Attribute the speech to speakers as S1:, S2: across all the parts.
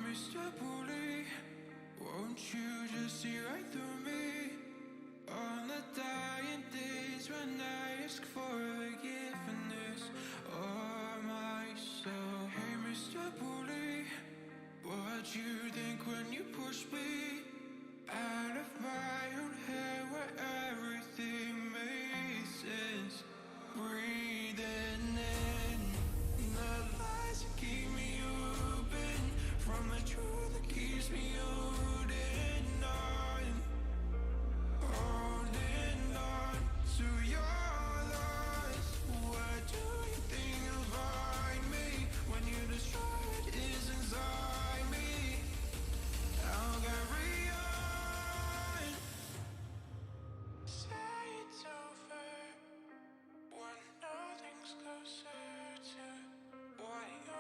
S1: Mr. Bully, won't you just see right through me? On the dying days when I ask for forgiveness of myself. Hey, Mr. Bully, what you think when you push me out of my own head where everything makes sense? Breathing in the lies that keep me open from the truth that keeps me holding on to your loss. What do you think of me when you destroy what is inside me? I'll carry on. Say it's over when nothing's closer to what you're fighting for.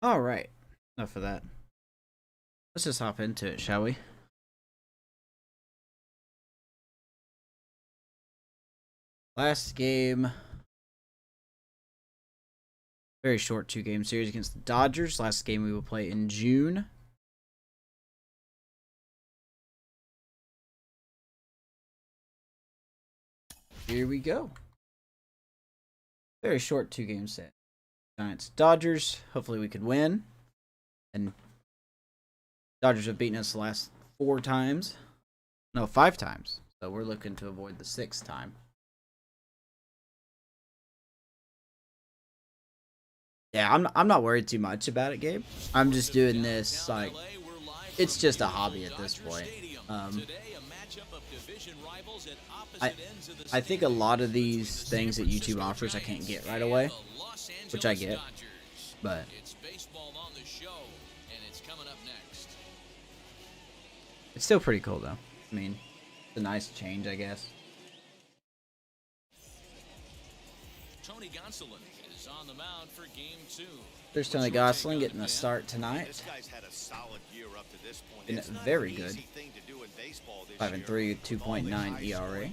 S2: All right, enough of that. Let's just hop into it, shall we? Last game, very short 2-game series against the Dodgers. Last game we will play in June. Here we go. Very short 2-game set. Giants Dodgers. Hopefully we could win. And Dodgers have beaten us the last 4 times. No, 5 times. So we're looking to avoid the 6th time. Yeah, I'm not worried too much about it, Gabe. I'm just doing this like it's just a hobby at this point. I think a lot of these things that YouTube offers I can't get right away, which I get, but it's still pretty cool though. I mean, it's a nice change, I guess.
S3: Tony Gonsolin is on the mound for game 2.
S2: There's Tony Gonsolin getting a start tonight. Been very good. 5-3, 2.9 ERA.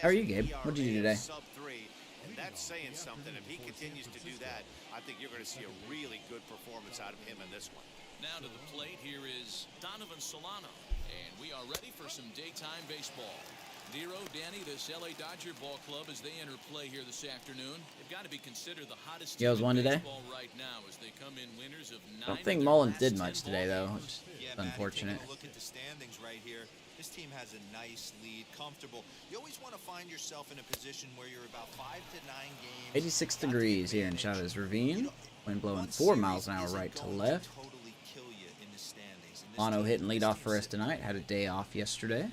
S2: How are you, Gabe? What did you do today?
S4: And that's saying something. If he continues to do that, I think you're going to see a really good performance out of him in this one.
S3: Now to the plate, here is Donovan Solano, and we are ready for some daytime baseball. Nero, Danny, this LA Dodger ball club as they enter play here this afternoon. They've got to be considered the hottest team in baseball right now as they come in winners of 9.
S2: I don't think Mullins did much today though, which is unfortunate.
S5: Look at the standings right here. This team has a nice lead, comfortable. You always want to find yourself in a position where you're about 5 to 9 games.
S2: 86 degrees here in Chavez Ravine. Wind blowing 4 miles an hour right to left. Mono hitting leadoff for us tonight. Had a day off yesterday.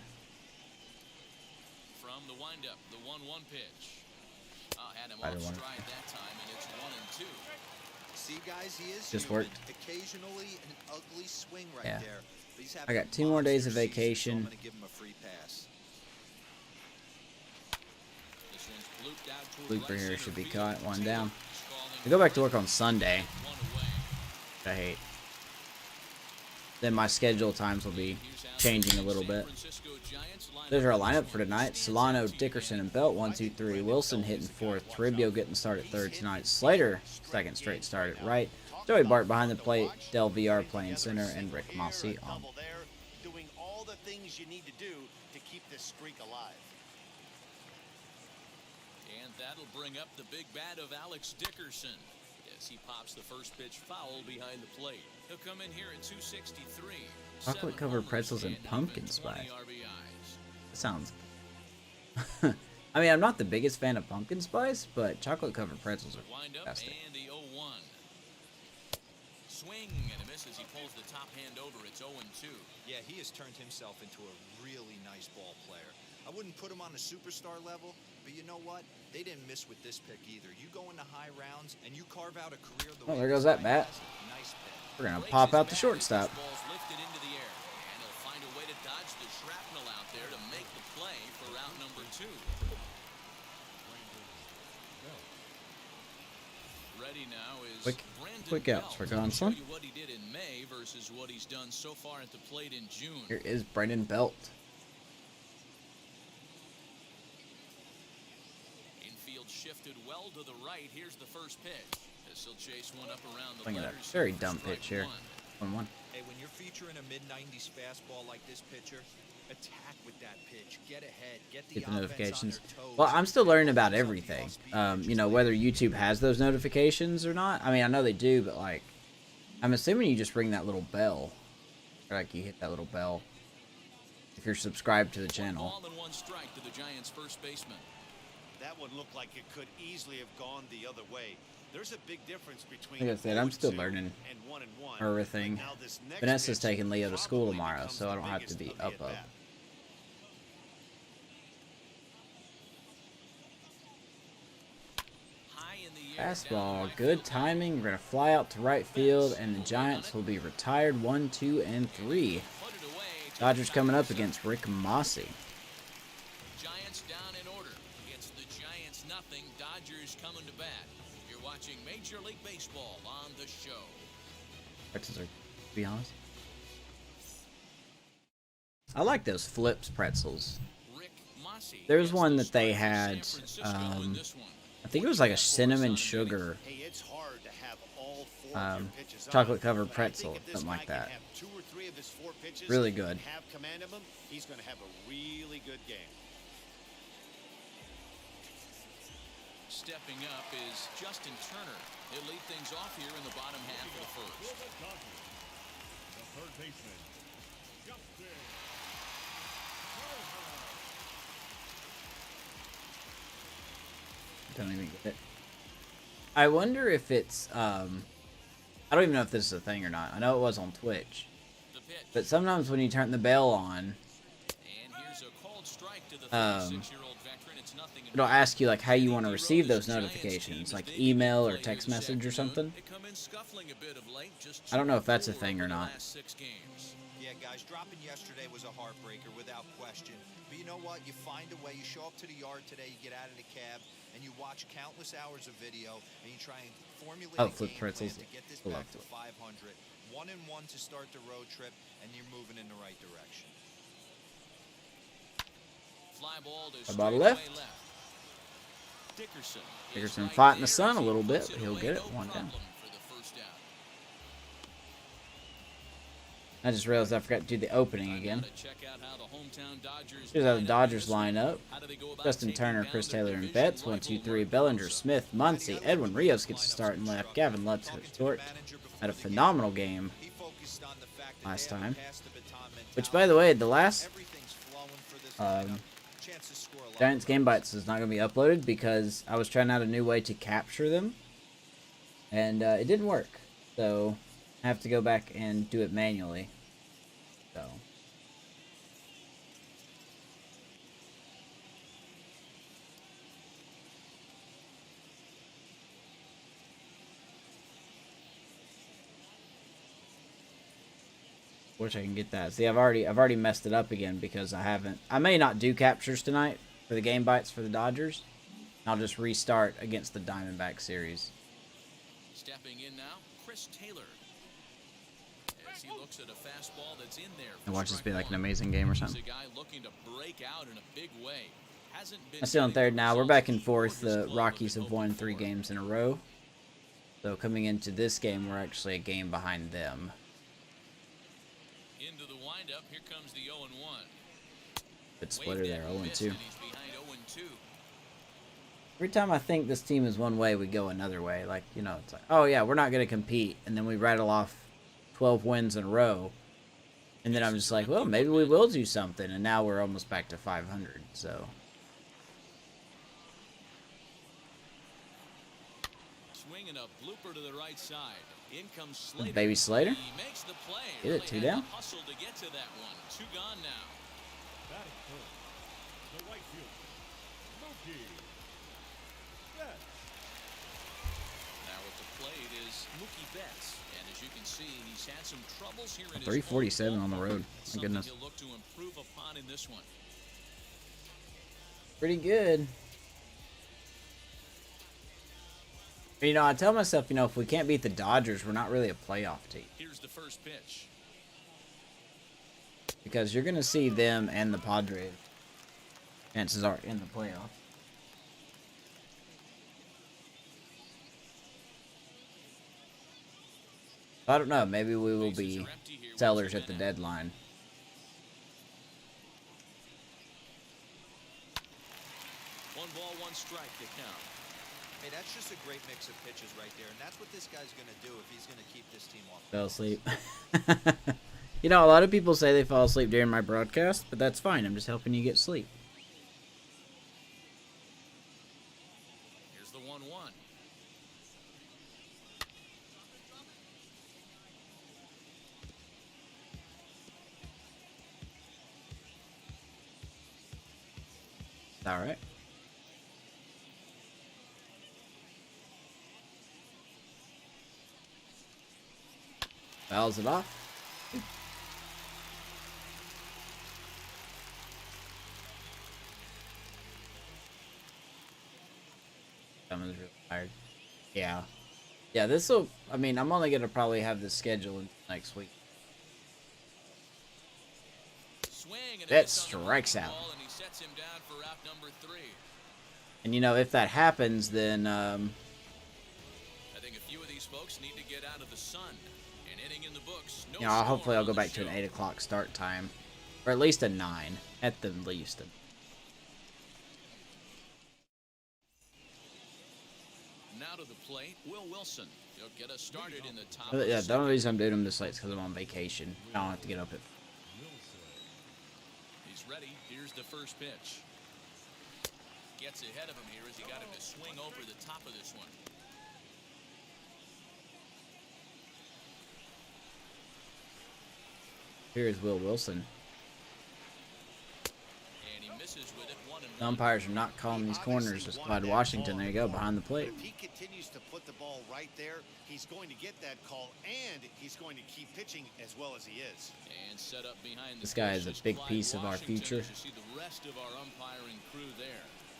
S3: From the windup, the 1-1 pitch. Had him off stride that time, and it's 1-2.
S5: See, guys, he is
S2: just worked.
S5: Occasionally an ugly swing right there.
S2: I got 2 more days of vacation. Blooper here should be caught. 1 down. We go back to work on Sunday. I hate. Then my schedule times will be changing a little bit. There's our lineup for tonight. Solano, Dickerson, and Belt 1, 2, 3. Wilson hitting 4th. Toribio getting started 3rd tonight. Slater, 2nd straight start at right. Joey Bart behind the plate. Del VR playing center, and Rick Mossi on.
S4: Doing all the things you need to do to keep this streak alive.
S3: And that'll bring up the big bat of Alex Dickerson as he pops the first pitch foul behind the plate. He'll come in here at 263.
S2: Chocolate covered pretzels and pumpkin spice. That sounds. I mean, I'm not the biggest fan of pumpkin spice, but chocolate covered pretzels are fantastic.
S3: And the 0-1. Swing and a miss as he pulls the top hand over. It's 0-2.
S5: Yeah, he has turned himself into a really nice ball player. I wouldn't put him on a superstar level, but you know what? They didn't miss with this pick either. You go into high rounds and you carve out a career.
S2: Oh, there goes that bat.
S5: Nice pick.
S2: We're gonna pop out the shortstop.
S3: Ball's lifted into the air, and he'll find a way to dodge the shrapnel out there to make the play for route number 2. Ready now is
S2: quick outs for Gonsolin.
S3: What he did in May versus what he's done so far at the plate in June.
S2: Here is Brandon Belt.
S3: Infield shifted well to the right. Here's the first pitch. This will chase one up around the
S2: Looking at a very dumb pitch here. 1-1.
S5: Hey, when you're featuring a mid-90s fastball like this pitcher, attack with that pitch. Get ahead. Get
S2: the notifications. Well, I'm still learning about everything. You know, whether YouTube has those notifications or not. I mean, I know they do, but like, I'm assuming you just ring that little bell, or like you hit that little bell if you're subscribed to the channel.
S3: Ball and 1 strike to the Giants' first baseman.
S4: That one looked like it could easily have gone the other way. There's a big difference between.
S2: Like I said, I'm still learning everything. Vanessa's taking Leo to school tomorrow, so I don't have to be up. Fastball, good timing. We're gonna fly out to right field, and the Giants will be retired 1, 2, and 3. Dodgers coming up against Rick Mossi.
S3: Giants down in order against the Giants. Nothing. Dodgers coming to bat. You're watching Major League Baseball on the show.
S2: Pretzels are, to be honest. I like those Flips pretzels. There's one that they had. I think it was like a cinnamon sugar chocolate covered pretzel, something like that. Really good.
S4: He's going to have a really good game.
S3: Stepping up is Justin Turner. He'll lead things off here in the bottom half of the first.
S1: The third baseman, Justin.
S2: Don't even get it. I wonder if it's I don't even know if this is a thing or not. I know it was on Twitch.
S3: pitch.
S2: But sometimes when you turn the bell on,
S3: And here's a cold strike to the 36-year-old veteran. It's nothing.
S2: it'll ask you like how you want to receive those notifications, like email or text message or something. I don't know if that's a thing or not.
S5: Yeah, guys, dropping yesterday was a heartbreaker without question. But you know what? You find a way. You show up to the yard today, you get out of the cab, and you watch countless hours of video, and you try and formulate a
S2: Flip
S5: game
S2: pretzels.
S5: plan to get this
S2: I
S5: back
S2: love
S5: to
S2: it.
S5: 500. 1-1 to start the road trip, and you're moving in the right direction.
S3: Fly ball to
S2: About
S3: straightaway
S2: left.
S3: Dickerson
S2: fight in the sun a little bit, but he'll get it. One down. I just realized I forgot to do the opening again. Here's how the Dodgers line up. Justin Turner, Chris Taylor, and Betts. 1, 2, 3. Bellinger, Smith, Muncy, Edwin Rios gets to start in left. Gavin Lux at short. Had a phenomenal game last time. Which, by the way, the last Giants Game Bites is not going to be uploaded because I was trying out a new way to capture them. And it didn't work. So I have to go back and do it manually. So. Wish I can get that. See, I've already messed it up again because I may not do captures tonight for the Game Bites for the Dodgers. I'll just restart against the Diamondback series.
S3: Stepping in now, Chris Taylor. As he looks at a fastball that's in there.
S2: And watch this be like an amazing game or something.
S3: A guy looking to break out in a big way.
S2: I'm still in third now. We're back and forth. The Rockies have won 3 games in a row. So coming into this game, we're actually a game behind them.
S3: Into the windup, here comes the 0-1.
S2: Good splitter there, 0-2. Every time I think this team is one way, we go another way. Like, you know, it's like, oh yeah, we're not going to compete. And then we rattle off 12 wins in a row. And then I'm just like, well, maybe we will do something. And now we're almost back to 500, so.
S3: Swinging a blooper to the right side. In comes Slater.
S2: Baby Slater.
S3: He makes the play.
S2: Get it, 2 down.
S3: Hustle to get to that one. 2 gone now.
S1: Batting first, the right fielder, Mookie Betts.
S3: Now at the plate is Mookie Betts, and as you can see, he's had some troubles here in his
S2: 347 on the road. My
S3: Something
S2: goodness.
S3: he'll look to improve upon in this one.
S2: Pretty good. You know, I tell myself, you know, if we can't beat the Dodgers, we're not really a playoff team.
S3: Here's the first pitch.
S2: Because you're going to see them and the Padres. Chances are in the playoffs. I don't know. Maybe we will be sellers at the deadline.
S3: One ball, one strike to count.
S5: Hey, that's just a great mix of pitches right there, and that's what this guy's going to do if he's going to keep this team off.
S2: Fell asleep. You know, a lot of people say they fall asleep during my broadcast, but that's fine. I'm just helping you get sleep.
S3: Here's the 1-1.
S2: All right. Fouls it off. Someone's really tired. Yeah. Yeah, this will... I mean, I'm only going to probably have this scheduled next week. That strikes out.
S3: And he sets him down for route number 3.
S2: And, you know, if that happens, then...
S3: I think a few of these folks need to get out of the sun. And inning in the books. No
S2: you know, hopefully I'll
S3: score
S2: go
S3: on
S2: back
S3: the
S2: to an
S3: show.
S2: 8 o'clock start time. Or at least a 9. At the least.
S3: Now to the plate, Will Wilson. He'll get us started in the top.
S2: Yeah,
S3: of the
S2: the
S3: second.
S2: only reason I'm doing them this late is because I'm on vacation. I don't have to get up at...
S3: He's ready. Here's the first pitch. Gets ahead of him here as he got him to swing over the top of this one.
S2: Here is Will Wilson.
S3: And he misses with it, 1-1.
S2: The umpires are not calling these corners. Just Clyde Washington. There you go, behind the plate.
S4: If he continues to put the ball right there, he's going to get that call, and he's going to keep pitching as well as he is.
S3: And set up behind the
S2: This guy is a
S3: bushes,
S2: big
S3: Clyde
S2: piece of our
S3: Washington,
S2: future.
S3: as you see the rest of our umpiring crew there.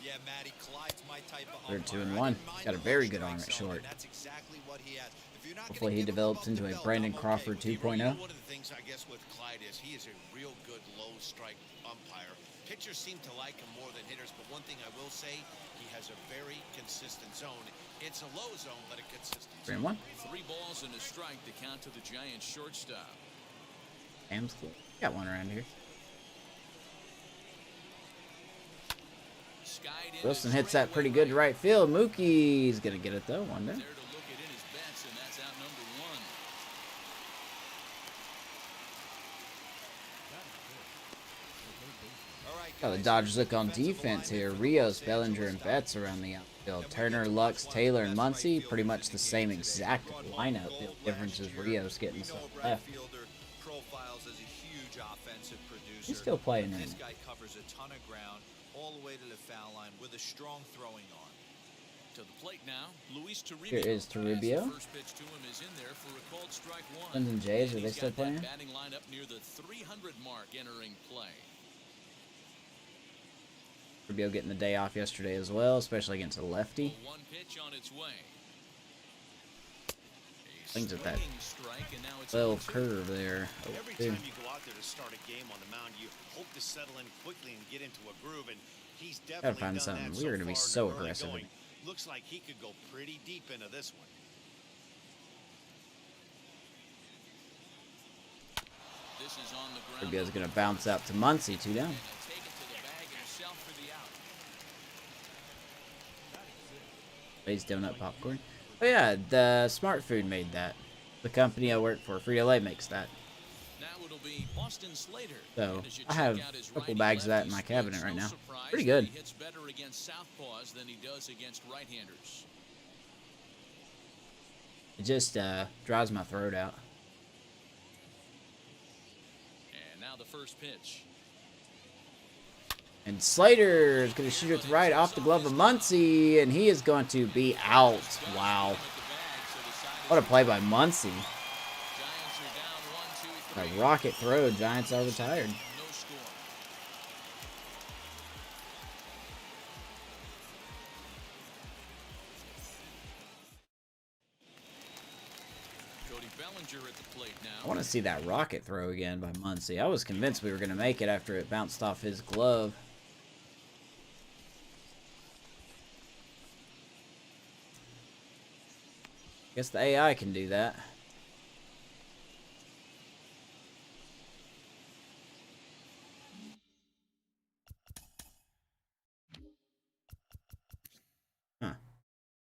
S5: Yeah, Matty, Clyde's my type of
S2: They're
S5: umpire.
S2: 2-1.
S5: I didn't mind
S2: Got a
S5: the
S2: very
S5: low
S2: good arm
S5: strike
S2: at
S5: zone,
S2: short.
S5: and that's exactly what he has. If you're not
S2: Hopefully
S5: gonna
S2: he
S5: give him
S2: develops
S5: above
S2: into
S5: the
S2: a
S5: belt,
S2: Brandon
S5: I'm okay
S2: Crawford
S5: with it.
S2: 2.0.
S4: One of the things I guess with Clyde is he is a real good low strike umpire. Pitchers seem to like him more than hitters, but one thing I will say, he has a very consistent zone. It's a low zone, but a consistent zone.
S2: 3-1.
S3: 3 balls and a strike to count to the Giants shortstop.
S2: Ham's cool. Got one around here.
S3: Skied in
S2: Wilson
S3: to
S2: hits that pretty good to
S3: straightaway
S2: right field. Mookie's gonna get it though. One
S3: right.
S2: down.
S3: There to look it in his bets, and that's out number 1.
S5: All right,
S2: How the
S5: guys,
S2: Dodgers
S5: here's
S2: look on
S5: defensive
S2: defense
S5: alignment
S2: here.
S5: for the
S2: Rios,
S5: Los
S2: Bellinger,
S5: Angeles
S2: and Betts
S5: Dodgers.
S2: around the outfield. Turner, Lux, Taylor, and Muncy. Pretty much the same exact lineup. The difference is Rios getting some left.
S5: Profiles as a huge offensive producer.
S2: He's still playing
S5: This
S2: in.
S5: guy covers a ton of ground all the way to the foul line with a strong throwing arm.
S3: To the plate now, Luis Toribio.
S2: Here is Toribio.
S3: As the first pitch to him is in there for a called strike 1.
S2: Suns and Jays, are
S3: And
S2: they
S3: he's
S2: still
S3: got that
S2: playing?
S3: batting lineup near the 300 mark entering play.
S2: Rubio getting the day off yesterday as well, especially against a lefty.
S3: A 1 pitch on its way. A
S2: Things at that
S3: swinging strike, and now it's
S2: 12
S3: 0-2.
S2: curve there.
S4: Every
S2: 0-2.
S4: time you go out there to start a game on the mound, you hope to settle in quickly and get into a groove, and he's definitely
S2: find
S4: done
S2: something.
S4: that
S2: We are gonna be
S4: far in
S2: so
S4: the early
S2: aggressive.
S4: going. Looks like he could go pretty deep into this one.
S3: This is on the ground.
S2: Rubio's gonna bounce out to Muncy, 2 down.
S3: And he'll take it to the bag himself for the out.
S2: Lay's donut popcorn. Oh yeah, the Smart Food made that. The company I work for, Frito-Lay, makes that.
S3: Now it'll be Austin Slater.
S2: So,
S3: And as you
S2: I
S3: check
S2: have
S3: out his
S2: a couple
S3: righty
S2: bags of that in
S3: lefty
S2: my
S3: splits,
S2: cabinet right
S3: no
S2: now.
S3: surprise
S2: Pretty
S3: that
S2: good.
S3: He hits better against southpaws than he does against right-handers.
S2: It just dries my throat out.
S3: And now the first pitch.
S2: And Slater is going to shoot it to right off the glove of Muncy, and he is going to be out. Wow. What a play by Muncy.
S3: Giants are down 1-2-3.
S2: A rocket throw. Giants are retired.
S3: No score. Cody Bellinger at the plate
S2: I
S3: now.
S2: want to see that rocket throw again by Muncy. I was convinced we were going to make it after it bounced off his glove. Guess the AI can do that. Huh.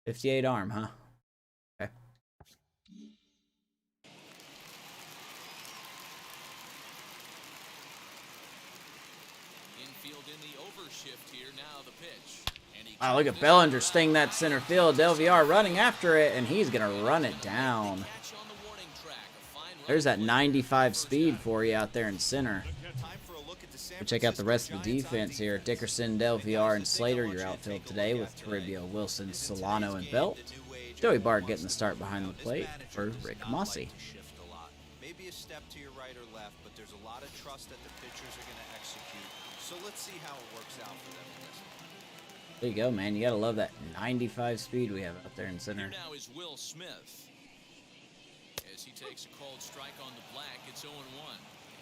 S2: 58 arm, huh? Okay.
S3: Infield in the overshift here. Now the pitch. And he
S2: Wow, look
S3: keeps
S2: at
S3: this
S2: Bellinger
S3: one
S2: sting that center field. Del Villar running after it, and he's going to run it down.
S3: catch on the warning track. A fine run
S2: There's that
S3: play
S2: 95
S3: first
S2: speed
S3: out.
S2: for you out there in center.
S5: Time for a look at the San
S2: We'll check out the rest of the
S5: Francisco Giants
S2: defense here.
S5: on
S2: Dickerson, Del Villar, and Slater, your outfield today with Toribio, Wilson, Solano, and Belt. Joey Bart getting the start behind the plate for Rick Mossi.
S5: Maybe a step to your right or left, but there's a lot of trust that the pitchers are going to execute. So let's see how it works out for them in this one.
S2: There you go, man. You gotta love that 95 speed we have out there in center.
S3: Here now is Will Smith. As he takes a cold strike on the black, it's 0-1.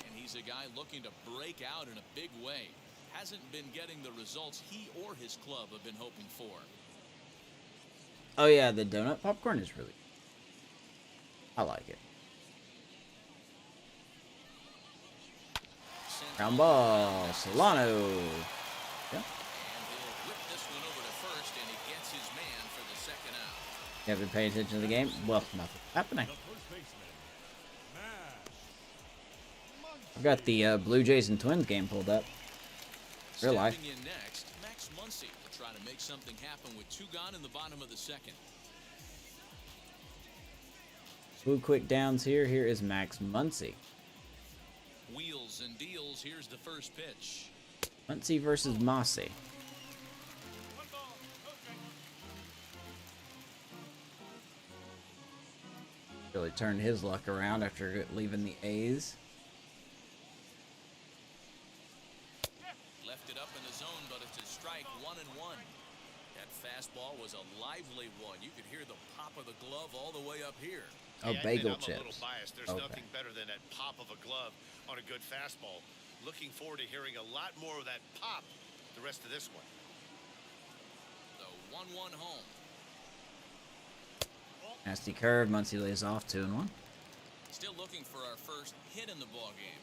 S3: And he's a guy looking to break out in a big way. Hasn't been getting the results he or his club have been hoping for.
S2: Oh yeah, the donut popcorn is really... I like it. Ground ball, Solano. Yeah.
S3: And he'll whip this one over to first, and he gets his man for the second out.
S2: You have been paying attention to the game? Well, nothing's happening. I've got the Blue Jays and Twins game pulled up. Real life.
S3: Stepping in next, Max Muncy will try to make something happen with 2 gone in the bottom of the second.
S2: Two quick downs here. Here is Max Muncy.
S3: Wheels and deals. Here's the first pitch.
S2: Muncie versus Mossi. Really turned his luck around after leaving the A's.
S3: Left it up in the zone, but it's a strike, 1-1. That fastball was a lively one. You could hear the pop of the glove all the way up here.
S2: Oh,
S4: Yeah,
S2: bagel
S4: I'm
S2: chips.
S4: a little biased. There's nothing better than that pop of a glove on a good fastball. Looking forward to hearing a lot more of that pop the rest of this one.
S3: The 1-1 home.
S2: Nasty curve. Muncie lays off 2-1.
S3: Still looking for our first hit in the ball game.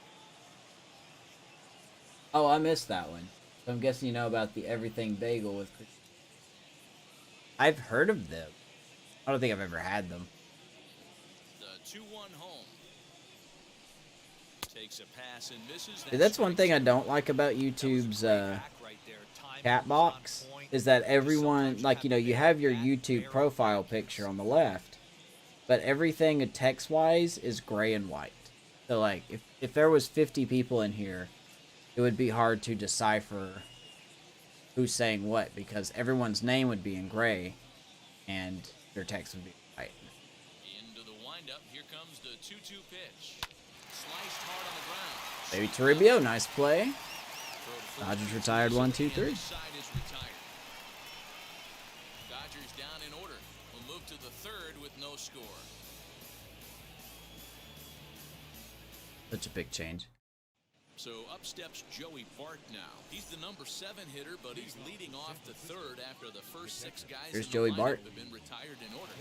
S2: Oh, I missed that one. So I'm guessing you know about the Everything Bagel with. I've heard of them. I don't think I've ever had them.
S3: The 2-1 home. Takes a pass and misses.
S2: Dude, that's one thing I don't like about YouTube's chat box is that everyone, like, you know, you have your YouTube profile picture on the left, but everything text-wise is gray and white. So, like, if there was 50 people in here, it would be hard to decipher who's saying what because everyone's name would be in gray and their text would be white.
S3: Into the windup. Here comes the 2-2 pitch. Sliced hard on the ground.
S2: Baby Toribio, nice play. Dodgers retired 1-2-3.
S3: Side is retired. Dodgers down in order. We'll move to the third with no score.
S2: Such a big change.
S3: So up steps Joey Bart now. He's the number 7 hitter, but he's leading off the third after the first 6 guys
S2: Here's
S3: in
S2: Joey
S3: the
S2: Bart.
S3: lineup have been retired in order.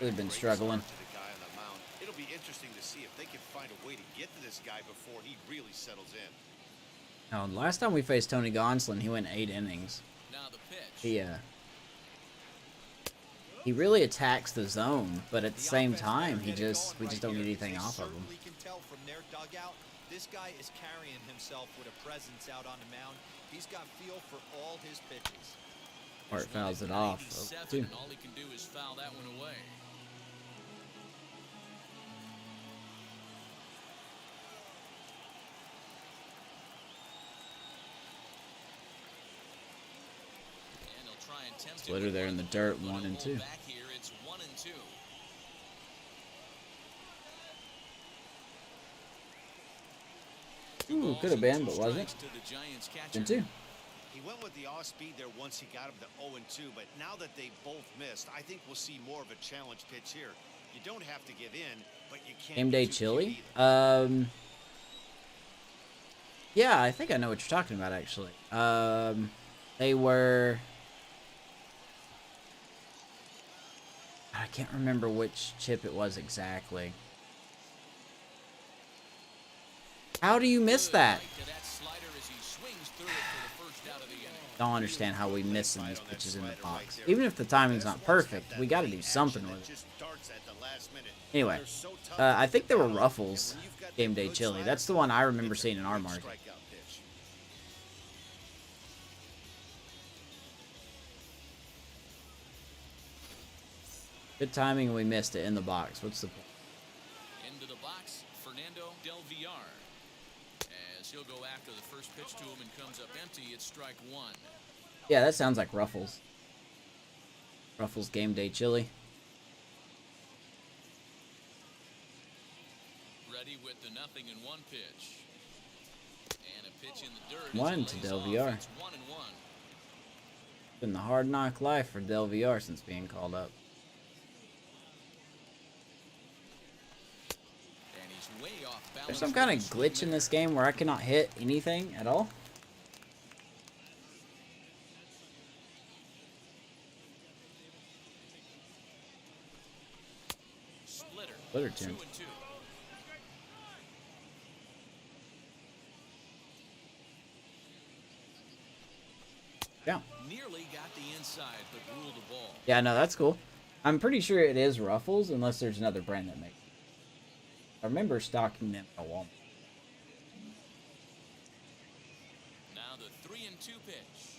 S2: Really been struggling.
S4: To the guy on the mound. It'll be interesting to see if they can find a way to get to this guy before he really settles in.
S2: Now, last time we faced Tony Gonsolin, he went 8 innings.
S3: Now the pitch.
S2: He really attacks the zone, but at the same time, we just don't get anything off of him.
S5: Can tell from their dugout, this guy is carrying himself with a presence out on the mound. He's got feel for all his pitches.
S2: Bart fouls it off.
S3: 87, and all he can do is foul that one away. And he'll try and tempt it
S2: Splitter
S3: with
S2: there in the dirt, 1 and 2.
S3: Back here, it's 1 and 2.
S2: Ooh, could have been, but wasn't.
S3: To the Giants catcher.
S2: And 2.
S4: He went with the off speed there once he got him to 0-2, but now that they both missed, I think we'll see more of a challenge pitch here. You don't have to give in, but you can't.
S2: Game day
S4: get too
S2: chili?
S4: cute either.
S2: Yeah, I think I know what you're talking about, actually. They were... I can't remember which chip it was exactly. How do you miss that? Don't understand how we miss these pitches in the box. Even if the timing's not perfect, we got to do something with it. Anyway, I think there were Ruffles Game Day Chili. That's the one I remember seeing in our market. Good timing, and we missed it in the box. What's the point?
S3: Into the box, Fernando Del Villar. As he'll go after the first pitch to him and comes up empty, it's strike 1.
S2: Yeah, that sounds like Ruffles. Ruffles Game Day Chili.
S3: Ready with the 0-1 pitch. And a pitch in the dirt.
S2: 1 to Del Villar.
S3: It's 1-1.
S2: Been the hard knock life for Del Villar since being called up.
S3: And he's way off balance.
S2: There's some kind of glitch in this game where I cannot hit anything at all. Splitter
S3: 2-2.
S2: Yeah.
S3: Nearly got the inside, but ruled the ball.
S2: Yeah, no, that's cool. I'm pretty sure it is Ruffles, unless there's another brand that makes it. I remember stocking them at Walmart.
S3: Now the 3-2 pitch.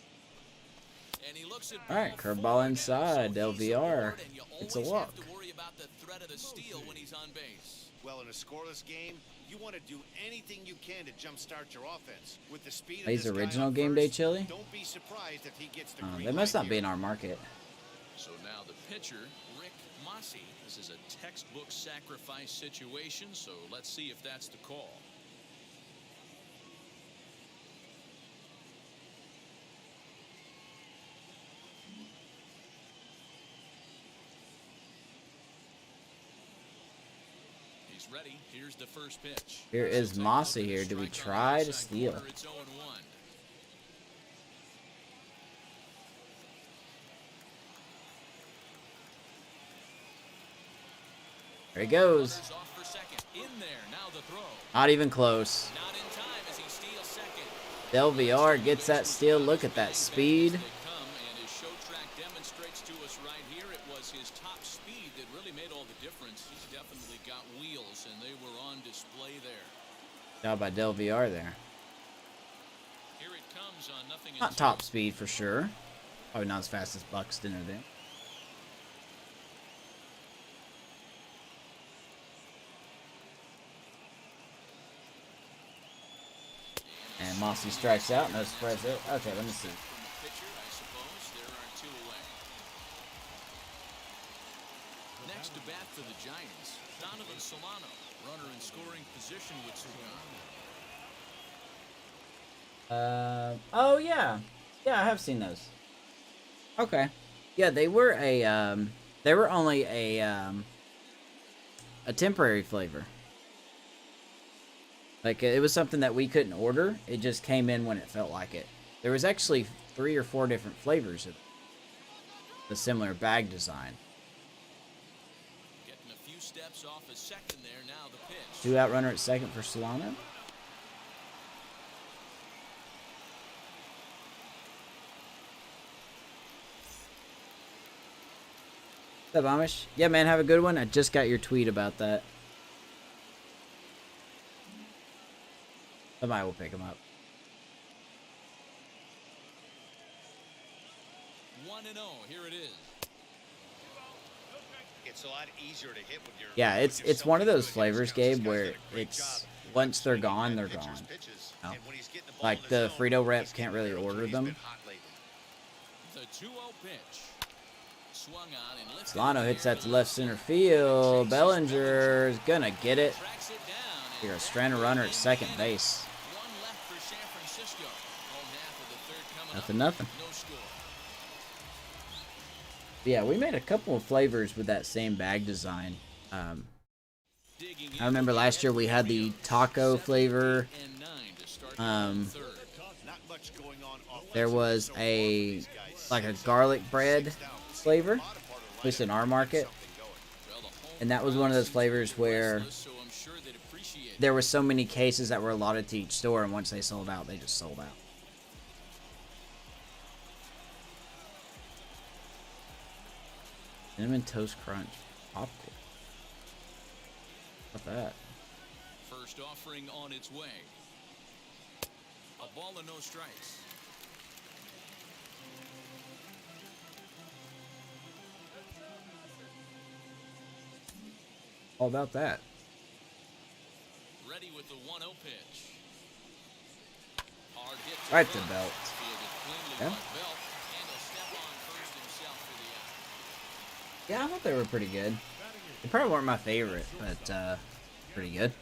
S3: And he looks at
S2: All right,
S3: ball
S2: curveball
S3: four
S2: inside,
S3: again.
S2: Del
S3: So he's
S2: Villar.
S3: aboard, and you
S2: It's a
S3: always
S2: walk.
S3: have to worry about the threat of the steal when he's on base.
S4: Well, in a scoreless game, you want to do anything you can to jumpstart your offense. With the speed of
S2: Plays
S4: this guy
S2: original
S4: up
S2: game day
S4: first,
S2: chili?
S4: don't be surprised if he gets the green
S2: That must
S4: light
S2: not be
S4: here.
S2: in our market.
S3: So now the pitcher, Mossi. This is a textbook sacrifice situation, so let's see if that's the call. He's ready. Here's the first pitch.
S2: Here is Mossi here. Do we try to steal?
S3: It's 0-1.
S2: There he goes.
S3: Off for second. In there. Now the throw.
S2: Not even close.
S3: Not in time as he steals second.
S2: Del VR gets that steal. Look at that speed.
S3: They come, and his show track demonstrates to us right here it was his top speed that really made all the difference. He's definitely got wheels, and they were on display there.
S2: Job by Del VR there.
S3: Here it comes on nothing.
S2: Not top speed for sure. Probably not as fast as Buxton or them. And Mossi strikes out. No spreads it. Okay, let me see.
S3: From the pitcher, I suppose there are 2 away. Next to bat for the Giants, Donovan Solano, runner in scoring position with 2 gone.
S2: Oh yeah. Yeah, I have seen those. Okay. Yeah, they were only a temporary flavor. Like, it was something that we couldn't order. It just came in when it felt like it. There was actually 3 or 4 different flavors of the similar bag design.
S3: Getting a few steps off a second there. Now the pitch.
S2: 2 out runner at second for Solano. What's up, Amish? Yeah, man, have a good one. I just got your tweet about that. Somebody will pick him up.
S3: 1-0. Here it is.
S4: It's a lot easier to hit when you're.
S2: Yeah, it's one of those flavors, Gabe, where it's once they're gone, they're gone. No. Like the Frito reps can't really order them.
S3: The 2-0 pitch. Swung on and lifted.
S2: Solano hits that to left center field. Bellinger's gonna get it.
S3: Tracks it down.
S2: You're a stranded runner at second base.
S3: 1 left for San Francisco. Home half of the third coming
S2: Nothing,
S3: up.
S2: nothing.
S3: No score.
S2: Yeah, we made a couple of flavors with that same bag design. I remember last year we had the taco flavor. There was like a garlic bread flavor, at least in our market. And that was one of those flavors where there were so many cases that were allotted to each store, and once they sold out, they just sold out. Cinnamon Toast Crunch popcorn. What's that?
S3: First offering on its way. A ball and no strikes.
S2: All about that.
S3: Ready with the 1-0 pitch. Hard hit
S2: Right to
S3: first.
S2: Belt.
S3: Fielded cleanly
S2: Yeah.
S3: by Belt, and he'll step on first himself for the out.
S2: Yeah, I thought they were pretty good. They probably weren't my favorite, but pretty good.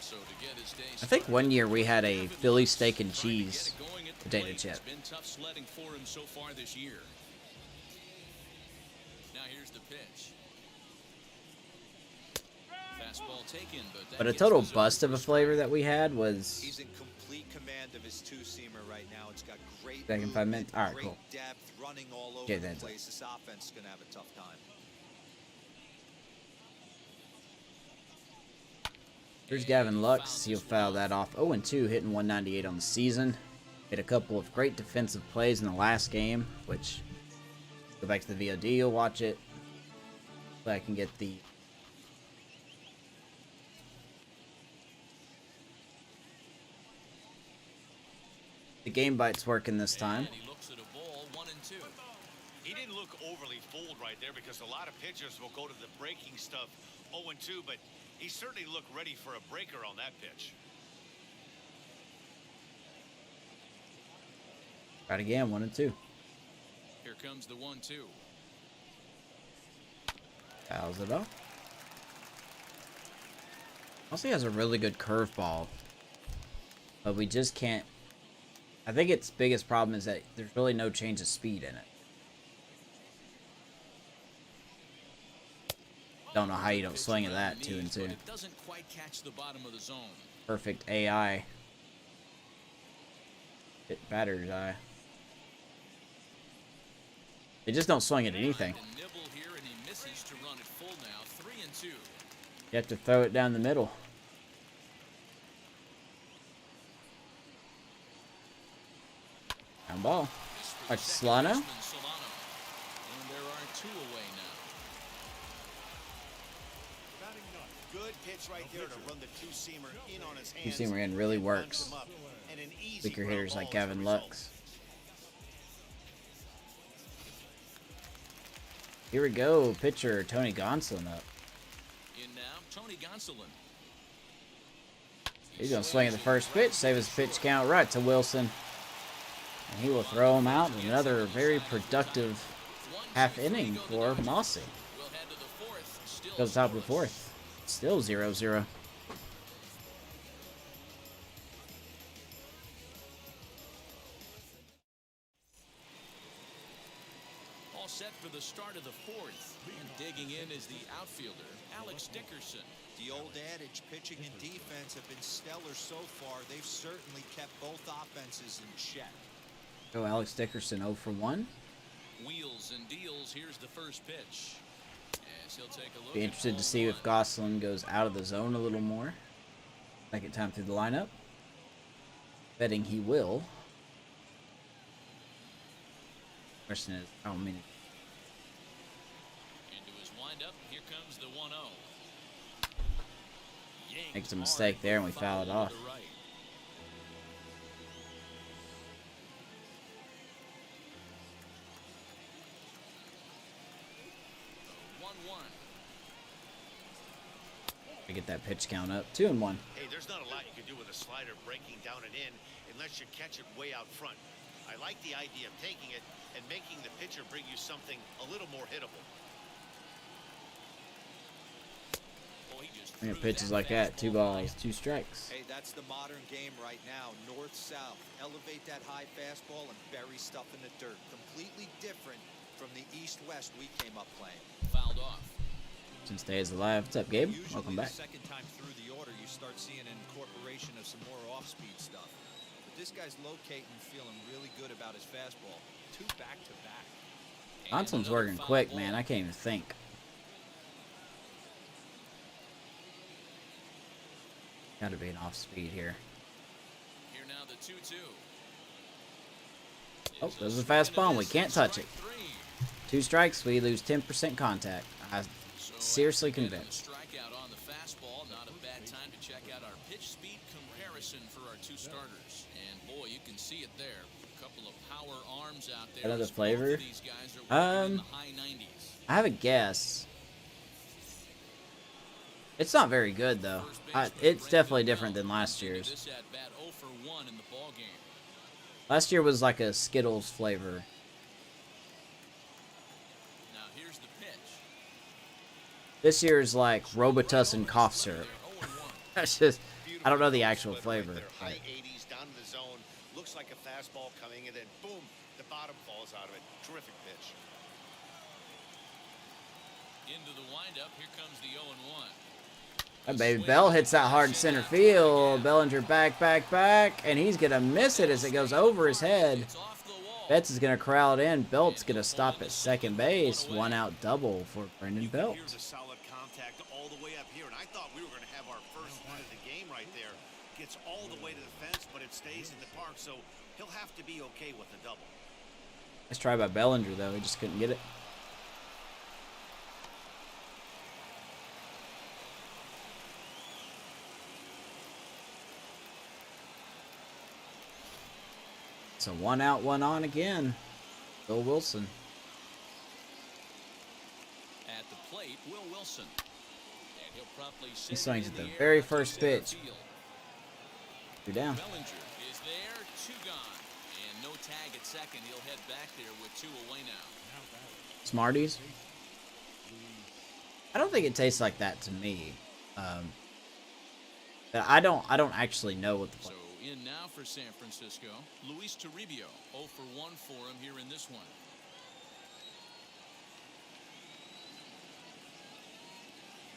S3: So to get his day
S2: I think one year we had a
S3: started,
S2: Philly steak and
S3: trying to get
S2: cheese
S3: it going at the
S2: potato
S3: plate.
S2: chip.
S3: It's been tough sledding for him so far this year. Now here's the pitch. Fastball taken, but that
S2: But a
S3: gets
S2: total
S3: the zone
S2: bust of
S3: for
S2: a
S3: strike.
S2: flavor that we had was
S5: He's in complete command of his 2-seamer right now. It's got great
S2: back in 5 minutes. All right,
S5: great
S2: cool.
S5: depth, running all over
S2: Okay,
S5: the
S2: that's it.
S5: place. This offense is going to have a tough time.
S2: There's Gavin Lux. He'll foul that off. 0-2, hitting 198 on the season. Hit a couple of great defensive plays in the last game, which go back to the VOD. You'll watch it. So I can get the game bites working this time.
S3: And he looks at a ball, 1-2.
S4: He didn't look overly fooled right there because a lot of pitchers will go to the breaking stuff 0-2, but he certainly looked ready for a breaker on that pitch.
S2: Right again, 1-2.
S3: Here comes the 1-2.
S2: Fouls it off. Also, he has a really good curveball, but we just can't. I think its biggest problem is that there's really no change of speed in it. Don't know how you don't swing at that 2-2.
S3: It doesn't quite catch the bottom of the zone.
S2: Perfect AI. Hit batter's eye. They just don't swing at anything.
S3: Nibble here, and he misses to run it full now. 3-2.
S2: You have to throw it down the middle. Down ball. Like Solano.
S3: And there are 2 away now.
S4: Good pitch right there to run the two-seamer in on his hands.
S2: Two-seamer in really works. Weaker hitters like Gavin Lux. Here we go. Pitcher Tony Gonsolin up.
S3: In now, Tony Gonsolin.
S2: He's going to swing at the first pitch. Save his pitch count right to Wilson. And he will throw him out in another very productive half inning for Mossi.
S3: We'll head to the 4th. Still
S2: Goes top of the 4th. Still 0-0.
S3: all set for the start of the 4th. And digging in is the outfielder, Alex Dickerson.
S5: The old adage, pitching and defense have been stellar so far. They've certainly kept both offenses in check.
S2: Go Alex Dickerson 0 for 1.
S3: Wheels and deals. Here's the first pitch. As he'll take a look.
S2: Be interested to see if Gonsolin goes out of the zone a little more. Second time through the lineup. Betting he will. Question is, how many?
S3: Into his windup. Here comes the 1-0.
S2: Makes a mistake there and we foul it off.
S3: 1-1.
S2: To get that pitch count up. 2-1.
S4: Hey, there's not a lot you can do with a slider breaking down and in unless you catch it way out front. I like the idea of taking it and making the pitcher bring you something a little more hittable.
S2: I think pitches like that, 2 balls, 2 strikes.
S5: Hey, that's the modern game right now. North-south. Elevate that high fastball and bury stuff in the dirt. Completely different from the east-west we came up playing.
S3: Fouled off.
S2: Since Day is alive. What's up, Gabe?
S5: Usually
S2: Welcome back.
S5: The second time through the order, you start seeing an incorporation of some more off-speed stuff. But this guy's locating, feeling really good about his fastball. 2 back-to-back.
S2: Gonsolin's working quick, man. I can't even think. Gotta be an off speed here.
S3: Here now the 2-2.
S2: Oh, there's a fastball and we can't touch it. 2 strikes, we lose 10% contact. I'm seriously convinced.
S3: Strikeout on the fastball. Not a bad time to check out our pitch speed comparison for our 2 starters. And boy, you can see it there. A couple of power arms out there.
S2: Another
S3: Both of
S2: flavor?
S3: these guys are working in the high 90s.
S2: I have a guess. It's not very good though. It's definitely different than last year's.
S3: This at bat 0 for 1 in the ball game.
S2: Last year was like a Skittles flavor.
S3: Now here's the pitch.
S2: This year is like Robitussin cough syrup. That's just, I don't know the actual flavor.
S4: High 80s down to the zone. Looks like a fastball coming, and then boom, the bottom falls out of it. Terrific pitch.
S3: Into the windup. Here comes the 0-1.
S2: That baby Bell hits that hard in center field. Bellinger back, and he's gonna miss it as it goes over his head.
S3: It's off the wall.
S2: Betts is gonna corral it in. Belt's gonna stop at second base. 1 out double for Brendan Belt.
S4: Here's a solid contact all the way up here, and I thought we were going to have our first one of the game right there. Gets all the way to the fence, but it stays in the park, so he'll have to be okay with the double.
S2: Nice try by Bellinger though. He just couldn't get it. So 1 out, 1 on again. Bill Wilson.
S3: At the plate, Will Wilson. And He'll promptly
S2: He
S3: send
S2: swings
S3: it
S2: at
S3: in
S2: the
S3: air
S2: very
S3: to
S2: first
S3: center
S2: pitch.
S3: field.
S2: 2 down.
S3: Bellinger is there, 2 gone. And no tag at second. He'll head back there with 2 away now.
S2: Smarties. I don't think it tastes like that to me. But I don't actually know what the.
S3: So in now for San Francisco, Luis Toribio, 0 for 1 for him here in this one.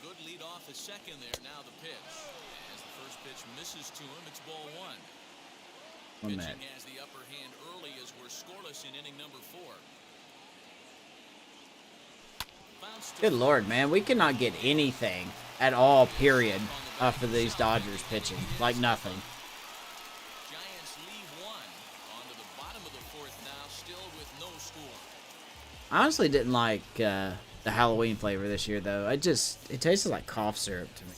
S3: Good lead off at second there. Now the pitch. As the first pitch misses to him, it's ball 1.
S2: One
S3: Pitching
S2: minute.
S3: has the upper hand early as we're scoreless in inning number 4.
S2: Good Lord, man. We cannot get anything at all, period, off of these Dodgers pitching. Like nothing.
S3: Giants leave 1. On to the bottom of the 4th now, still with no score.
S2: I honestly didn't like the Halloween flavor this year, though. It tasted like cough syrup to me.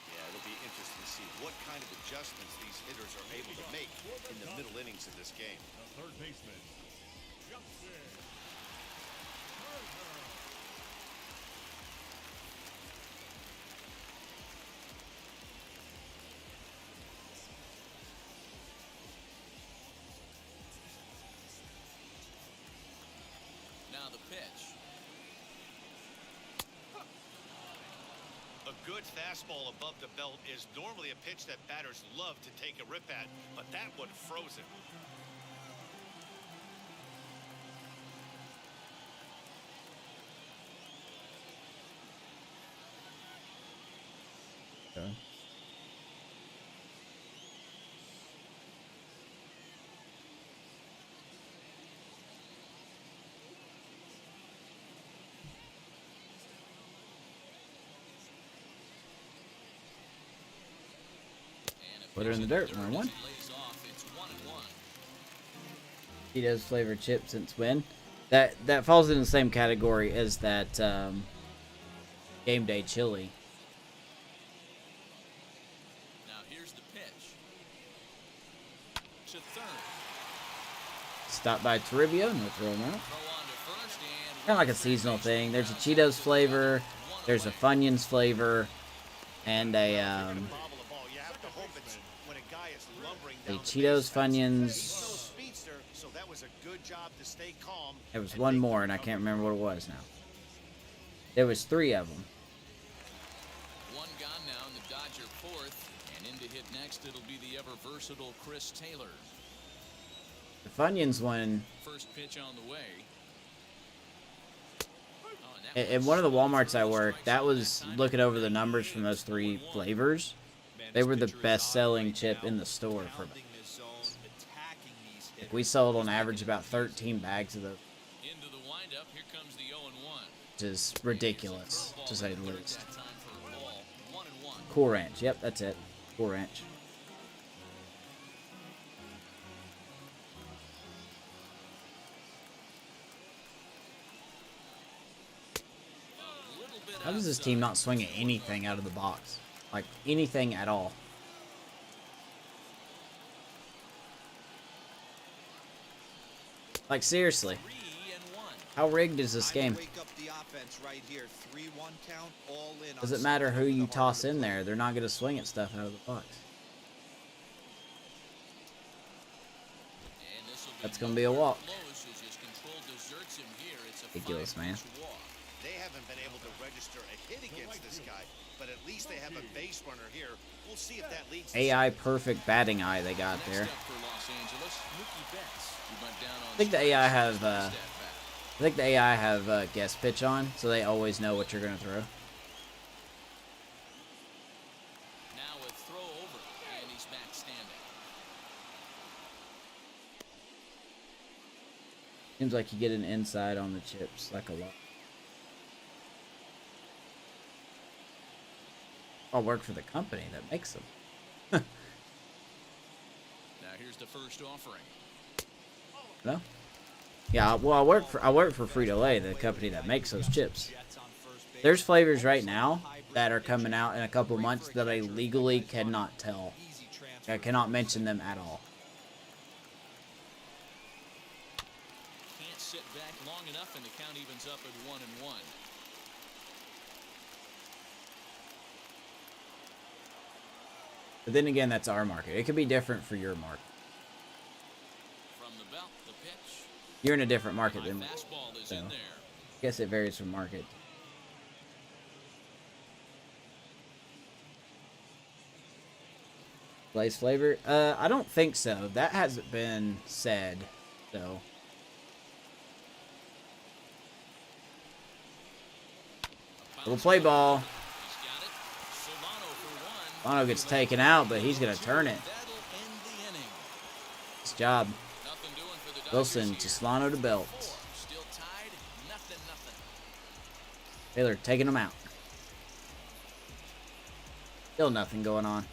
S4: Yeah, it'll be interesting to see what kind of adjustments these hitters are able to make in the middle innings of this game.
S6: Third baseman.
S3: Now the pitch.
S4: A good fastball above the belt is normally a pitch that batters love to take a rip at, but that one froze him.
S2: Okay. Put her in the dirt. 1-1.
S3: Lays off. It's 1-1.
S2: Cheetos flavored chip since when? That falls in the same category as that game day chili.
S3: Now here's the pitch. To third.
S2: Stop by Toribio, no throw him out.
S3: Throw on to first and
S2: Kind of like a seasonal thing. There's a Cheetos flavor, there's a Funyuns flavor, and a
S4: Bobble the ball. You have to hope it's when a guy is lumbering
S2: a
S4: down the
S2: Cheetos
S4: base. He's no
S2: Funyuns.
S4: speedster, so that was a good job to stay calm.
S2: There was
S4: and
S2: one
S4: make
S2: more,
S4: the
S2: and I
S4: recovery.
S2: can't remember what it was now. There was 3 of them.
S3: 1 gone now in the Dodger 4th. And in to hit next, it'll be the ever versatile Chris Taylor.
S2: The Funyuns one,
S3: First pitch on the way. Oh, and that
S2: in one of the Walmarts I worked, that was looking over the numbers from those 3 flavors. They were the best-selling chip in the store for. Like, we sold on average about 13 bags of those,
S3: into the windup. Here comes the 0-1.
S2: which is ridiculous to say the least.
S3: That time for a ball. 1-1.
S2: Cool Ranch, yep, that's it. Cool Ranch. How does this team not swing at anything out of the box? Like, anything at all? Like, seriously.
S3: 3-1.
S2: How rigged is this game?
S5: Wake up the offense right here. 3-1 count, all in. on
S2: Doesn't matter who you
S5: the
S2: toss
S5: hard
S2: in there. They're not going to swing at stuff out of the box.
S3: And this'll
S2: That's gonna be a walk.
S3: close as his control deserts him here. It's a
S2: Ridiculous, man.
S3: 5-pitch walk.
S4: They haven't been able to register a hit against this guy, but at least they have a base runner here. We'll see if that leads to
S2: AI perfect batting eye they got
S3: Next
S2: there.
S3: up for Los Angeles, Mookie Betts, who went down on
S2: I think the AI have
S3: stat back.
S2: I think the AI have guest pitch on, so they always know what you're gonna throw.
S3: Now a throw over, and he's back standing.
S2: Seems like you get an inside on the chips, like a lot. I'll work for the company that makes them.
S3: Now here's the first offering.
S2: No? Yeah, well, I work for Frito-Lay, the company that makes those chips. There's flavors right now that are coming out in a couple months that I legally cannot tell. I cannot mention them at all.
S3: Can't sit back long enough, and the count evens up at 1-1.
S2: But then again, that's our market. It could be different for your market.
S3: From the belt, the pitch.
S2: You're in a different market
S3: High
S2: than me.
S3: fastball is
S2: So,
S3: in
S2: I
S3: there.
S2: guess it varies from market. Glaze flavor? I don't think so. That hasn't been said, so. We'll play ball.
S3: He's got it. Solano for one.
S2: Solano gets taken out, but he's going to turn it.
S3: That'll end the inning.
S2: Nice job.
S3: Nothing doing for the Dodgers
S2: Wilson
S3: here.
S2: to Solano to Belt.
S3: Still tied. Nothing.
S2: Taylor taking him out. Still nothing going on.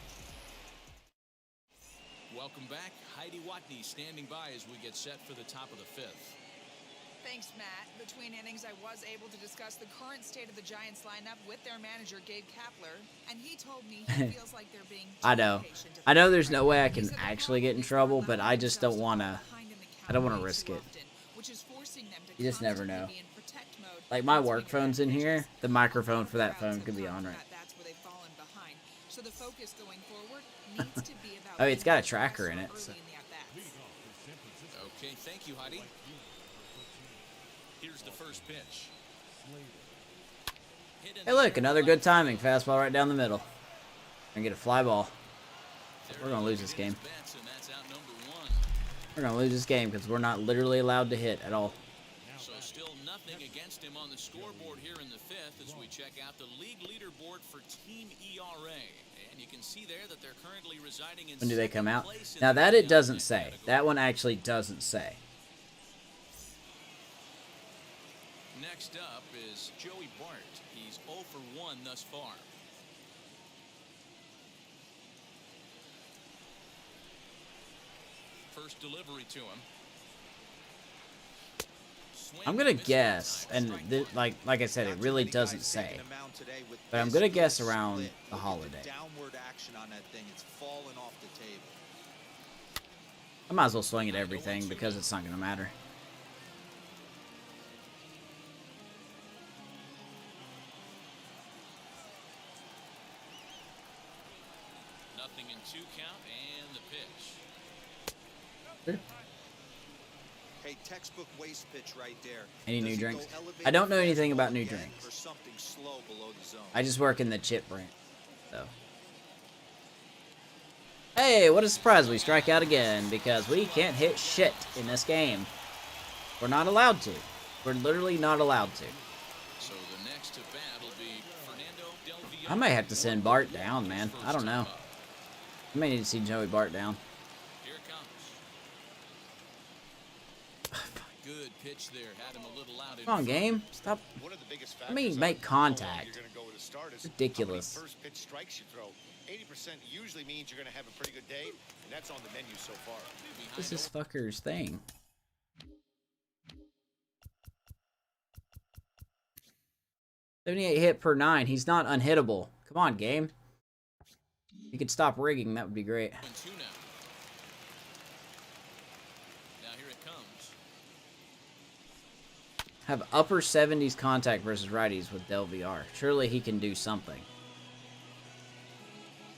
S3: Welcome back. Heidi Watney standing by as we get set for the top of the fifth.
S6: Thanks, Matt. Between innings, I was able to discuss the current state of the Giants lineup with their manager, Gabe Kapler, and he told me he feels like they're being too
S2: I know.
S6: patient at
S2: I know
S6: the
S2: there's no way I
S6: He
S2: can
S6: said the
S2: actually get in
S6: problem is
S2: trouble,
S6: they're
S2: but I
S6: allowing
S2: just don't
S6: themselves to
S2: want
S6: fall
S2: to.
S6: behind in the count
S2: I don't want to
S6: way
S2: risk
S6: too
S2: it.
S6: often, which is forcing them to
S2: You just never
S6: constantly
S2: know.
S6: be in protect mode
S2: Like my
S6: once
S2: work
S6: we
S2: phone's
S6: get
S2: in here.
S6: pitches.
S2: The microphone
S6: Other
S2: for that
S6: crowds
S2: phone
S6: have
S2: could be
S6: come
S2: on
S6: to
S2: right.
S6: That's where they've fallen behind. So the focus going forward needs to be about
S2: Oh, it's got a
S6: being
S2: tracker in
S6: aggressive
S2: it, so.
S6: early in the at-bats.
S3: Okay, thank you, Heidi. Here's the first pitch. Hit in
S2: Hey,
S3: the
S2: look,
S3: air,
S2: another
S3: left
S2: good
S3: field.
S2: timing. Fastball right down the middle. And get a fly ball.
S3: There
S2: We're gonna
S3: to
S2: lose
S3: look
S2: this
S3: at his
S2: game.
S3: bats, and that's out number one.
S2: We're going to lose this game because we're not literally allowed to hit at all.
S3: So still nothing against him on the scoreboard here in the fifth as we check out the league leaderboard for team ERA. And you can see there that they're currently residing in
S2: When do they come
S3: second
S2: out?
S3: place in
S2: Now
S3: the
S2: that it
S3: ERA
S2: doesn't say.
S3: category.
S2: That one actually doesn't say.
S3: Next up is Joey Bart. He's 0 for 1 thus far. First delivery to him. Swing
S2: I'm
S3: and
S2: gonna
S3: miss that
S2: guess,
S3: time.
S2: and like I said, it really doesn't say. But I'm gonna guess around the holiday.
S5: Downward action on that thing, it's falling off the table.
S2: I might as well swing at everything because it's not gonna matter.
S3: Nothing in 2 count and the pitch.
S5: Hey, textbook waste pitch right there.
S2: Any
S5: Does
S2: new
S5: he go
S2: drinks?
S5: elevated
S2: I don't know anything
S5: fastball
S2: about new
S5: again
S2: drinks.
S5: Or something slow below the zone?
S2: I just work in the chip branch. So. Hey, what a surprise. We strike out again because we can't hit shit in this game. We're not allowed to. We're literally not allowed to.
S3: So the next to bat will be Fernando Del Villar.
S2: I may have to send Bart down, man. I don't know. I may need to see Joey Bart down.
S3: Here it comes. Good pitch there. Had him a little out in
S2: Come on,
S3: front.
S2: game. Stop.
S4: One of the biggest
S2: I mean,
S4: factors
S2: make
S4: on how long
S2: contact.
S4: you're gonna go to start is
S2: Ridiculous.
S4: how many first pitch strikes you throw. 80% usually means you're going to have a pretty good day, and that's on the menu so far.
S2: What's this fucker's thing? .78 hit per 9. He's not unhittable. Come on, game. If you could stop rigging, that would be great.
S3: 2 now. Now here it comes.
S2: Have upper 70s contact versus righties with Del VR. Surely he can do something.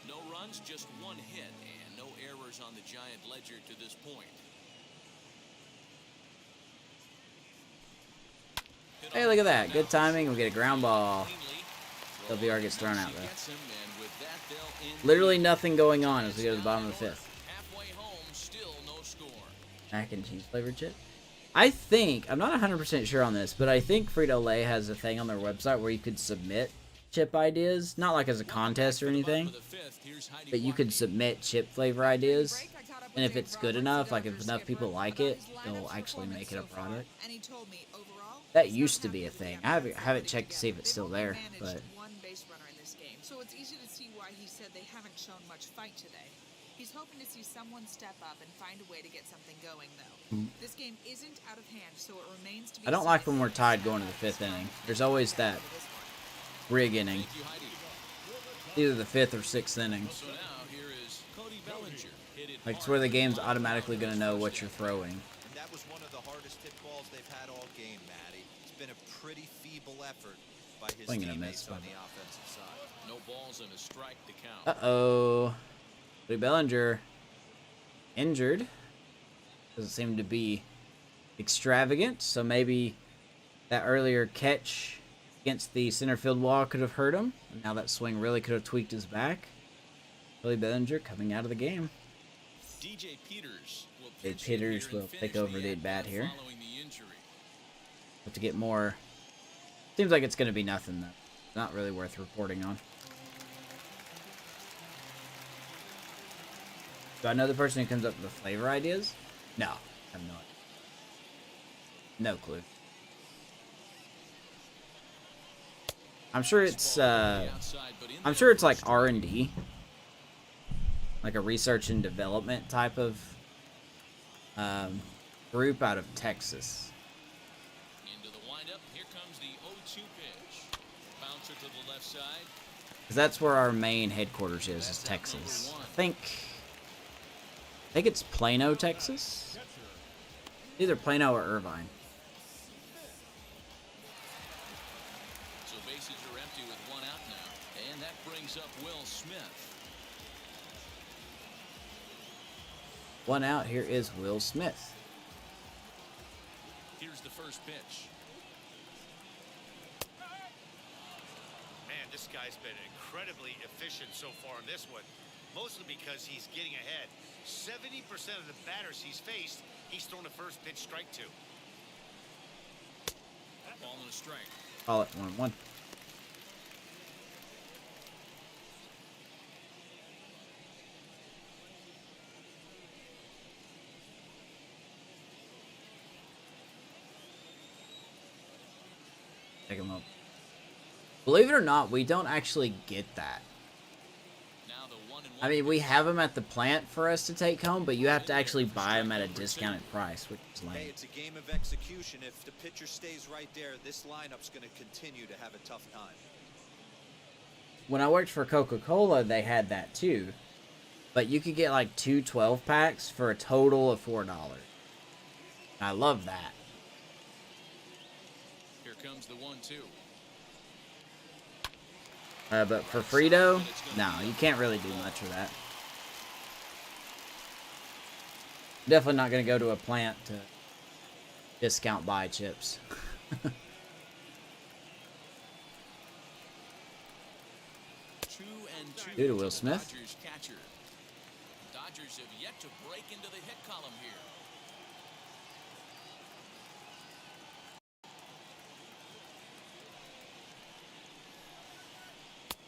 S3: No runs, just 1 hit, and no errors on the Giant ledger to this point. Hit
S2: Hey,
S3: on
S2: look
S3: the
S2: at that.
S3: ground
S2: Good
S3: now.
S2: timing. We get a ground ball.
S3: Cleanly.
S2: Del VR gets thrown out,
S3: Mossi
S2: though.
S3: gets him, and with that, they'll end
S2: Literally
S3: the
S2: nothing going on as we go to the bottom of the 5th.
S3: halfway home, still no score.
S2: Mac and cheese flavored chip. I think, I'm not 100% sure on this, but I think Frito-Lay has a thing on their website where you could submit chip ideas. Not like as a contest or anything, but you could submit chip flavor ideas. And if it's good enough, like if enough people like it, they'll actually make it a product.
S6: And he told me overall,
S2: That used to be a thing. I haven't checked to see if it's still there,
S6: they've
S2: but
S6: only managed 1 base runner in this game, so it's easy to see why he said they haven't shown much fight today. He's hoping to see someone step up and find a way to get something going, though. This game isn't out of hand, so it remains to be
S2: I don't
S6: seen
S2: like
S6: if
S2: when we're
S6: they can
S2: tied
S6: snap
S2: going to the
S6: out this
S2: 5th
S6: one.
S2: inning. There's always that
S6: For this one.
S2: rig inning.
S3: Thank you, Heidi.
S2: Either the 5th or 6th inning.
S3: So now here is Cody Bellinger. Hit it
S2: Like it's
S3: hard
S2: where the
S3: to
S2: game's
S3: right
S2: automatically going to know
S3: first
S2: what you're
S3: inning.
S2: throwing.
S5: And that was one of the hardest hit balls they've had all game, Matty. It's been a pretty feeble effort by his
S2: Swing and a
S5: teammates
S2: miss,
S5: on the offensive side.
S3: No balls and a strike to count.
S2: Uh-oh. Cody Bellinger injured. Doesn't seem to be extravagant, so maybe that earlier catch against the center field wall could have hurt him. And now that swing really could have tweaked his back. Cody Bellinger coming out of the game.
S3: DJ Peters
S2: will take over the at-bat here. Have to get more. Seems like it's going to be nothing, though. Not really worth reporting on. Do I know the person who comes up with the flavor ideas? No, I have no idea. No clue. I'm sure it's like R&D, like a research and development type of group out of Texas.
S3: Into the windup. Here comes the 0-2 pitch. Bouncer to the left side.
S2: Because that's where our main headquarters is Texas. I think it's Plano, Texas. Either Plano or Irvine.
S3: So bases are empty with one out now. And that brings up Will Smith.
S2: One out. Here is Will Smith.
S3: Here's the first pitch.
S4: Man, this guy's been incredibly efficient so far in this one. Mostly because he's getting ahead. 70% of the batters he's faced, he's thrown a first pitch strike to.
S3: Ball and a strike.
S2: Call it 1-1. Take him up. Believe it or not, we don't actually get that. I mean, we have them at the plant for us to take home, but you have to actually buy them at a discounted price, which is lame.
S5: Hey, it's a game of execution. If the pitcher stays right there, this lineup's going to continue to have a tough time.
S2: When I worked for Coca-Cola, they had that too. But you could get like 2 12-packs for a total of $4. I love that.
S3: Here comes the 1-2.
S2: But for Frito, no, you can't really do much of that. Definitely not going to go to a plant to discount buy chips.
S3: 2-2
S2: Due to Will Smith.
S3: Dodgers catcher. Dodgers have yet to break into the hit column here.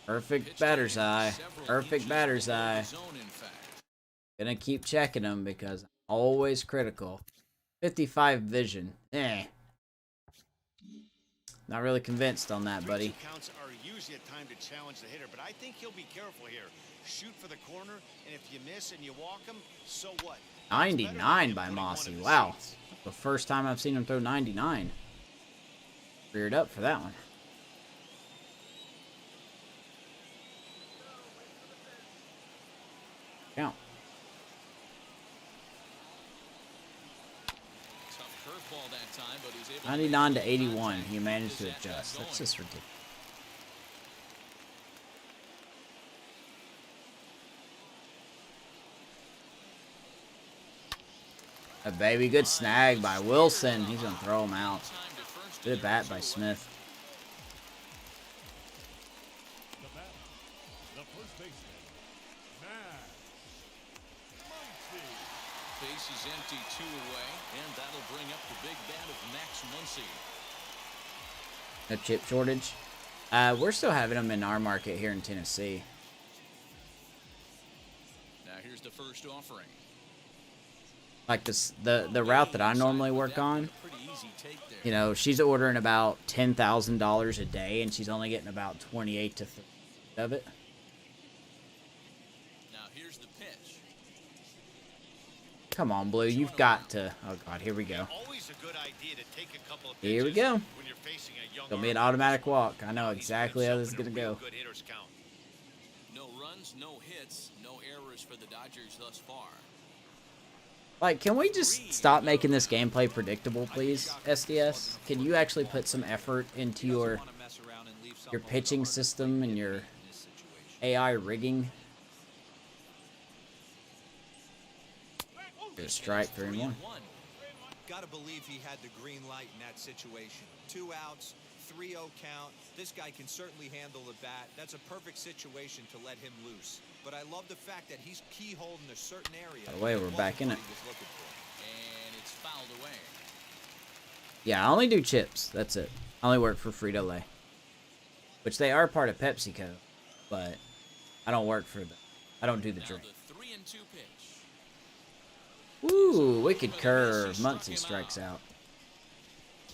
S2: Perfect batter's eye. Perfect batter's eye. Gonna keep checking them because I'm always critical. 55 vision. Not really convinced on that, buddy.
S4: Counts are usually a time to challenge the hitter, but I think he'll be careful here. Shoot for the corner, and if you miss and you walk him, so what?
S2: 99 by Mossi. Wow. The first time I've seen him throw 99. Reared up for that one. Count. 99 to 81. He managed to adjust. That's just ridiculous. A baby good snag by Wilson. He's gonna throw him out. Good bat by Smith.
S3: Base is empty, 2 away, and that'll bring up the big bat of Max Muncy.
S2: No chip shortage. We're still having them in our market here in Tennessee.
S3: Now here's the first offering.
S2: Like this, the route that I normally work on. You know, she's ordering about $10,000 a day, and she's only getting about 28 to 30 of it.
S3: Now here's the pitch.
S2: Come on, Blue. You've got to. Oh, God. Here we go.
S4: Always a good idea to take a couple of
S2: Here we go.
S4: when you're facing a young
S2: It'll be an automatic walk. I know exactly how this is going to go.
S4: good hitters count.
S3: No runs, no hits, no errors for the Dodgers thus far.
S2: Like, can we just stop making this gameplay predictable, please, SDS? Can you actually put some effort into your pitching system and your AI rigging? Good strike, 3-1.
S5: Got to believe he had the green light in that situation. 2 outs, 3-0 count. This guy can certainly handle the bat. That's a perfect situation to let him loose. But I love the fact that he's keyholed in a certain area.
S2: By the way, we're back in it.
S3: And it's fouled away.
S2: Yeah, I only do chips. That's it. I only work for Frito-Lay. Which they are part of PepsiCo. But I don't work for them. I don't do the drink.
S3: The 3-2 pitch.
S2: Ooh, wicked curve. Muncy strikes out.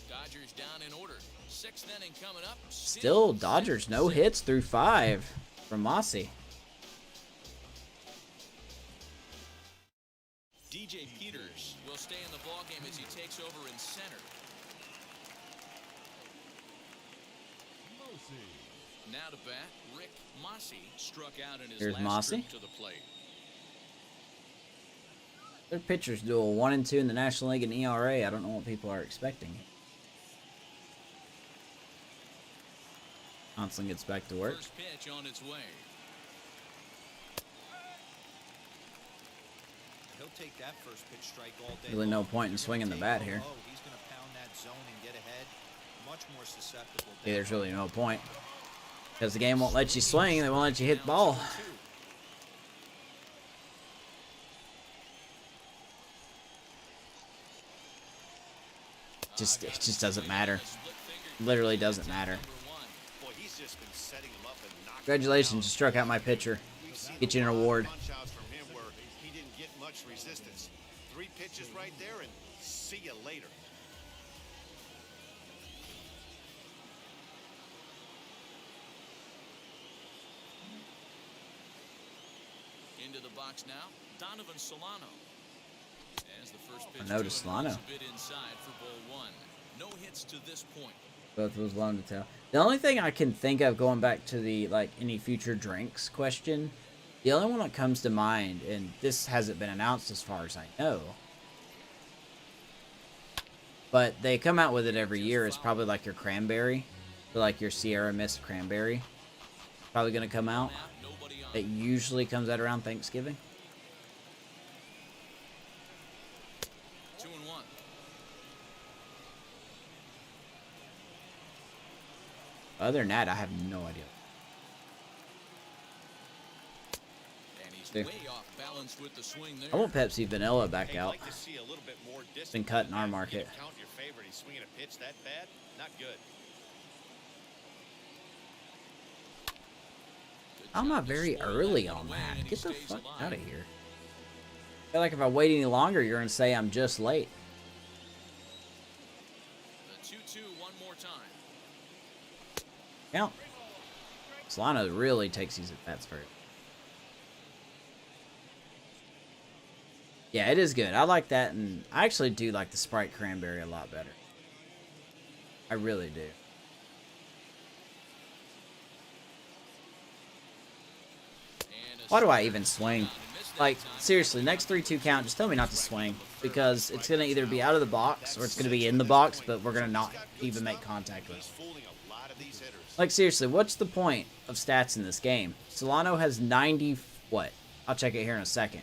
S3: Dodgers down in order. 6th inning coming up.
S2: Still, Dodgers no hits through 5 from Mossi.
S3: DJ Peters will stay in the ballgame as he takes over in center. Now to bat, Rick Mossi struck out in his
S2: Here's
S3: last
S2: Mossi.
S3: trip to the plate.
S2: Their pitchers duel 1-2 in the National League in ERA. I don't know what people are expecting. Gonsolin gets back to work.
S3: First pitch on its way.
S5: He'll take that first pitch strike all day.
S2: Really no
S5: long.
S2: point in swinging the bat here.
S5: He's going to pound that zone and get ahead. Much more susceptible.
S2: Yeah, there's really no point. Because the game won't let you swing, they won't let you hit the ball. It just doesn't matter. Literally doesn't matter.
S4: Boy, he's just been setting him up and knocking
S2: Congratulations, you struck out my pitcher. Get you an award.
S4: Punch-outs from him where he didn't get much resistance. 3 pitches right there, and see you later.
S3: Into the box now, Donovan Solano. As the first pitch
S2: noticed
S3: to him
S2: Solano.
S3: was a bit inside for ball 1. No hits to this point.
S2: Both was long to tell. The only thing I can think of going back to the any future drinks question, the only one that comes to mind, and this hasn't been announced as far as I know, but they come out with it every year, is probably like your cranberry, or like your Sierra Mist cranberry. Probably gonna come out. It usually comes out around Thanksgiving.
S3: 2-1.
S2: Other than that, I have no idea.
S3: And he's
S2: There.
S3: way off balance with the swing there.
S2: I want Pepsi Vanilla back
S4: Hey,
S2: out.
S4: like to see a little bit more distance.
S2: Been cut in our
S4: You
S2: market.
S4: count your favorite. He's swinging a pitch that bad? Not good.
S3: Good
S2: I'm
S3: job
S2: not
S3: to
S2: very
S3: slow
S2: early
S3: one
S2: on
S3: away,
S2: that.
S3: and he
S2: Get the
S3: stays
S2: fuck
S3: alive.
S2: out of here. I feel like if I wait any longer, you're gonna say I'm just late.
S3: The 2-2 one more time.
S2: Count. Solano really takes these at bats first. Yeah, it is good. I like that, and I actually do like the Sprite Cranberry a lot better. I really do.
S3: And a
S2: Why do I
S3: strike.
S2: even swing?
S3: Missed that
S2: Like,
S3: time.
S2: seriously, next 3-2 count, just tell me not to swing. Because it's going to either be out of the box, or it's going to be in the box, but we're going to not even make contact with it.
S4: He's fooling a lot of these hitters.
S2: Like, seriously, what's the point of stats in this game? Solano has 90... What? I'll check it here in a second.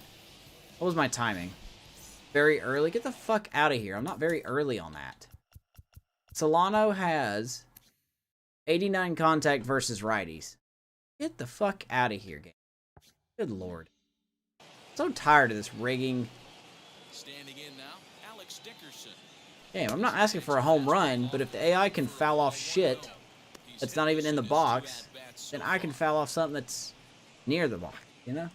S2: What was my timing? Very early? Get the fuck out of here. I'm not very early on that. Solano has 89 contact versus righties. Get the fuck out of here, game. Good lord. So tired of this rigging.
S3: Standing in now, Alex Dickerson.
S2: Damn, I'm not asking for a home run, but if the AI can foul off shit that's not even in the box, then I can foul off something that's near the box, you know?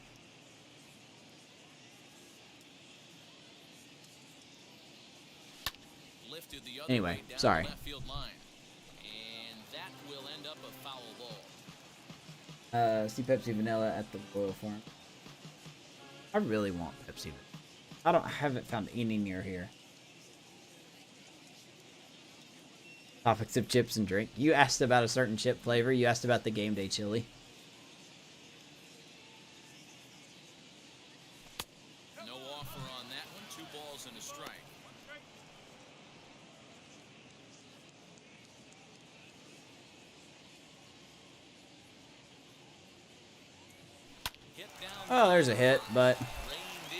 S3: Lifted the other
S2: Anyway,
S3: way down
S2: sorry.
S3: the left field line. And that will end up a foul ball.
S2: See Pepsi Vanilla at the Royal Farm. I really want Pepsi. I haven't found any near here. Topics of chips and drink. You asked about a certain chip flavor. You asked about the game day chili.
S3: No offer on that one. 2 balls and a strike. Hit down
S2: Oh, there's a hit, but
S3: reined in.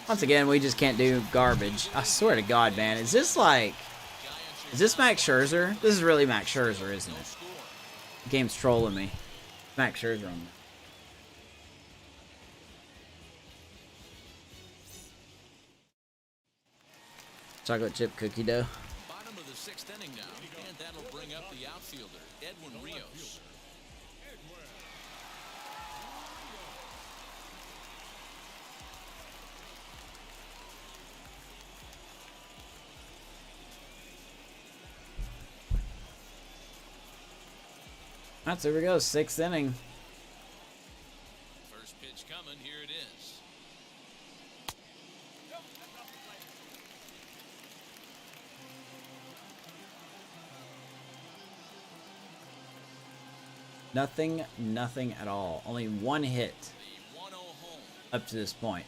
S2: Once again, we just can't do garbage. I swear to God, man. Is this like... Is this Max Scherzer? This is really Max Scherzer, isn't it? The game's trolling me. Max Scherzer on me. Chocolate chip cookie dough.
S3: Bottom of the 6th inning now, and that'll bring up the outfielder, Edwin Rios.
S2: Alright, so here we go. 6th inning.
S3: First pitch coming, here it is.
S2: Nothing at all. Only one hit
S3: The 1-0 home.
S2: up to this point.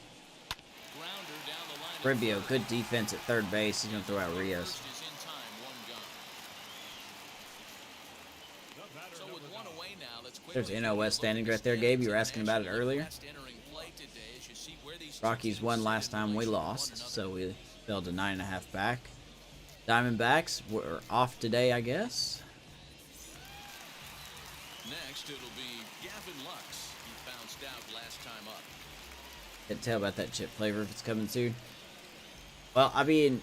S3: Grounder down the line.
S2: Ribio, good defense at third base. He's going to throw out Rios.
S3: First is in time, 1 gone. So with 1 away now, let's quickly
S2: There's NOS standing right there, Gabe. You were asking about it earlier. Rockies won last time we lost, so we fell to 9.5 back. Diamondbacks were off today, I guess.
S3: Next, it'll be Gavin Lux. He bounced out last time up.
S2: Can't tell about that chip flavor if it's coming soon. Well, I mean,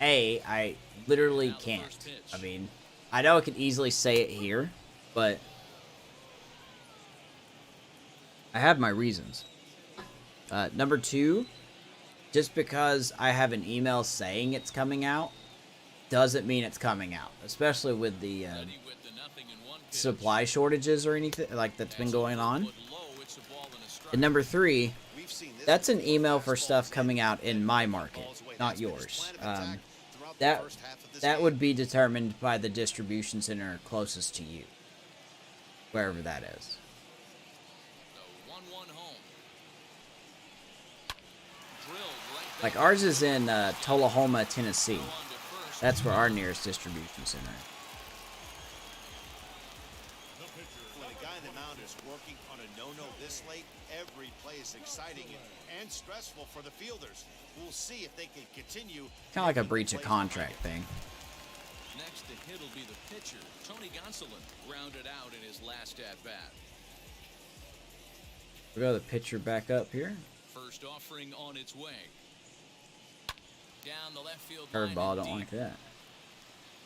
S2: I literally can't. I mean, I know I could easily say it here, but I have my reasons. Number 2, just because I have an email saying it's coming out doesn't mean it's coming out, especially with the supply shortages or anything like that's been going on. And number 3, that's an email for stuff coming out in my market, not yours. That would be determined by the distribution center closest to you, wherever that is. Like ours is in Tullahoma, Tennessee. That's where our nearest distribution center is.
S4: When a guy in the mound is working on a no-no this late, every play is exciting and stressful for the fielders. We'll see if they can continue.
S2: Kind of like a breach of contract thing.
S3: Next to hit will be the pitcher, Tony Gonsolin, grounded out in his last at-bat.
S2: We got the pitcher back up here.
S3: First offering on its way. Down the left field
S2: Curveball, don't like that.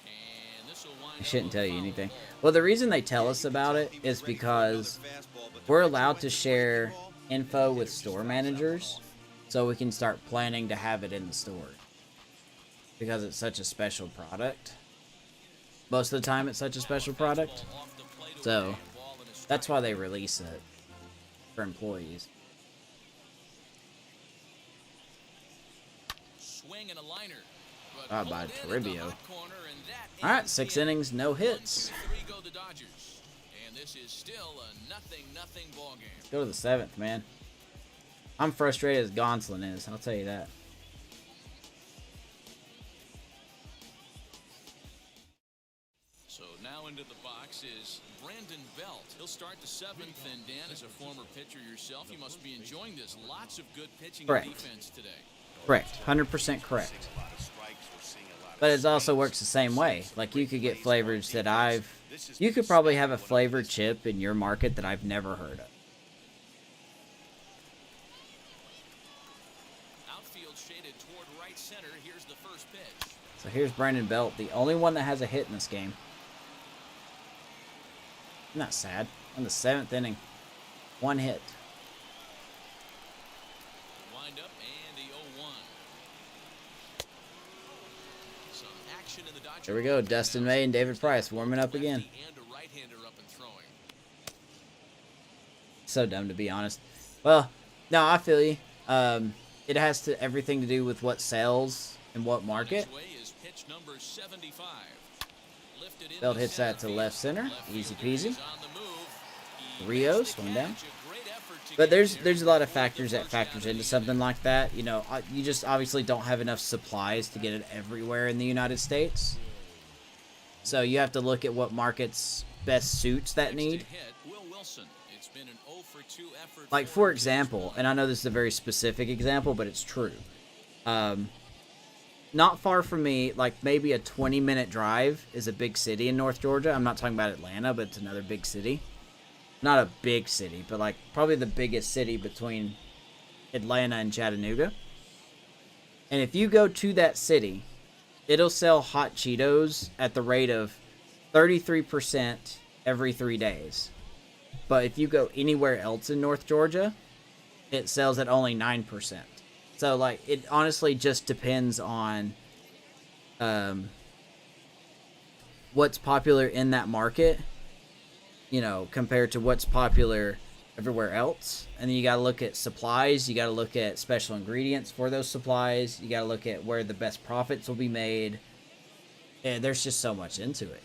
S3: And this will wind
S2: I shouldn't
S3: up
S2: tell
S3: a
S2: you
S3: foul
S2: anything.
S3: ball.
S2: Well, the reason they tell us about it is because we're allowed to share info with store managers so we can start planning to have it in the store. Because it's such a special product. Most of the time it's such a special product. So, that's why they release it for employees.
S3: Swing and a liner.
S2: Ah, by Toribio. Alright, 6 innings, no hits.
S3: Go the Dodgers. And this is still a 0-0 ball game.
S2: Go to the 7th, man. I'm frustrated as Gonsolin is, I'll tell you that.
S3: So now into the box is Brandon Belt. He'll start the 7th, and Dan, as a former pitcher yourself, you must be enjoying this. Lots of good pitching and defense today.
S2: Correct. 100% correct. But it also works the same way. Like, you could get flavors that you could probably have a flavored chip in your market that I've never heard of.
S3: Outfield shaded toward right center. Here's the first pitch.
S2: So here's Brandon Belt, the only one that has a hit in this game. Not sad. On the 7th inning. 1 hit.
S3: Wind up and the 0-1. Some action in the Dodger.
S2: There we go. Dustin May and David Price warming up again.
S3: And a right-hander up and throwing.
S2: So dumb, to be honest. Well, no, I feel you. It has everything to do with what sells and what market.
S3: Is pitch number 75.
S2: Belt hits that to left center. Easy peasy. Rios, one down. But there's a lot of factors that factors into something like that. You know, you just obviously don't have enough supplies to get it everywhere in the United States. So you have to look at what markets best suits that need.
S3: been an 0 for 2 effort.
S2: Like, for example, and I know this is a very specific example, but it's true. Not far from me, like maybe a 20-minute drive, is a big city in North Georgia. I'm not talking about Atlanta, but it's another big city. Not a big city, but like probably the biggest city between Atlanta and Chattanooga. And if you go to that city, it'll sell hot Cheetos at the rate of 33% every 3 days. But if you go anywhere else in North Georgia, it sells at only 9%. So, like, it honestly just depends on what's popular in that market, you know, compared to what's popular everywhere else. And then you got to look at supplies. You got to look at special ingredients for those supplies. You got to look at where the best profits will be made. And there's just so much into it.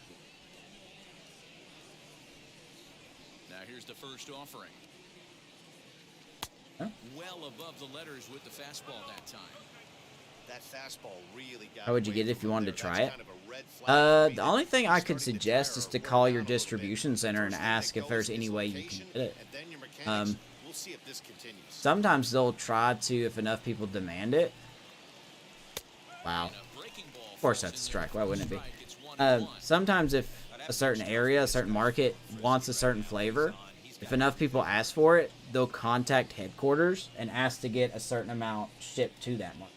S3: Now here's the first offering.
S2: Huh?
S3: Well above the letters with the fastball that time.
S4: That fastball really got
S2: How would you
S4: away
S2: get it if
S4: from
S2: you
S4: him
S2: wanted to
S4: there.
S2: try
S4: That's
S2: it?
S4: kind of a red flag for me
S2: The
S4: that
S2: only thing I
S4: he's
S2: could
S4: starting to
S2: suggest
S4: tire
S2: is
S4: or
S2: to
S4: wear
S2: call
S4: down
S2: your
S4: a little bit.
S2: distribution center and
S4: First thing that
S2: ask if
S4: goes
S2: there's
S4: is
S2: any way you can
S4: location,
S2: get it.
S4: and then your mechanics. We'll see if this continues.
S2: Sometimes they'll try to, if enough people demand it. Wow. Of course that's a strike. Why wouldn't it be? Sometimes if a certain area, a certain market wants a certain flavor, if enough people ask for it, they'll contact headquarters and ask to get a certain amount shipped to that market.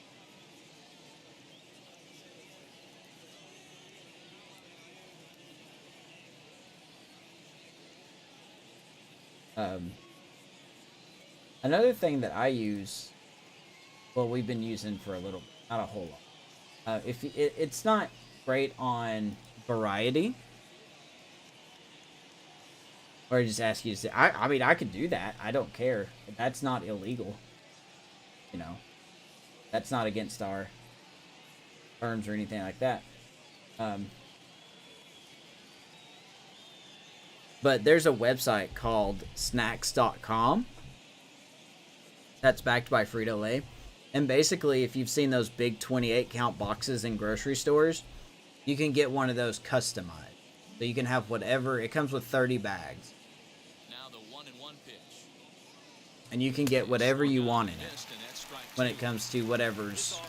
S2: Another thing that I use, well, we've been using for a little, not a whole lot. It's not great on variety, or I just ask you to say, I mean, I could do that. I don't care. That's not illegal. You know, that's not against our terms or anything like that. But there's a website called snacks.com that's backed by Frito-Lay. And basically, if you've seen those big 28 count boxes in grocery stores, you can get one of those customized. So you can have whatever. It comes with 30 bags.
S3: Now the 1-1 pitch.
S2: And you can get whatever you want in it when it comes to whatever's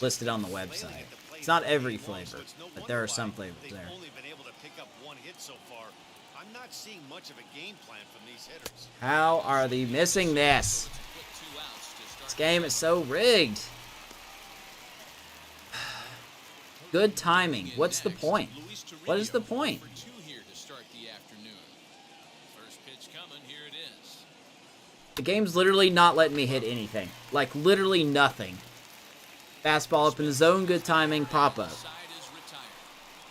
S2: listed on the website. It's not every flavor, but there are some flavors there.
S4: Only been able to pick up one hit so far. I'm not seeing much of a game plan from these hitters.
S2: How are they missing this? This game is so rigged. Good timing. What's the point? What is the point? The game's literally not letting me hit anything. Like, literally nothing. Fastball up in the zone, good timing, pop up.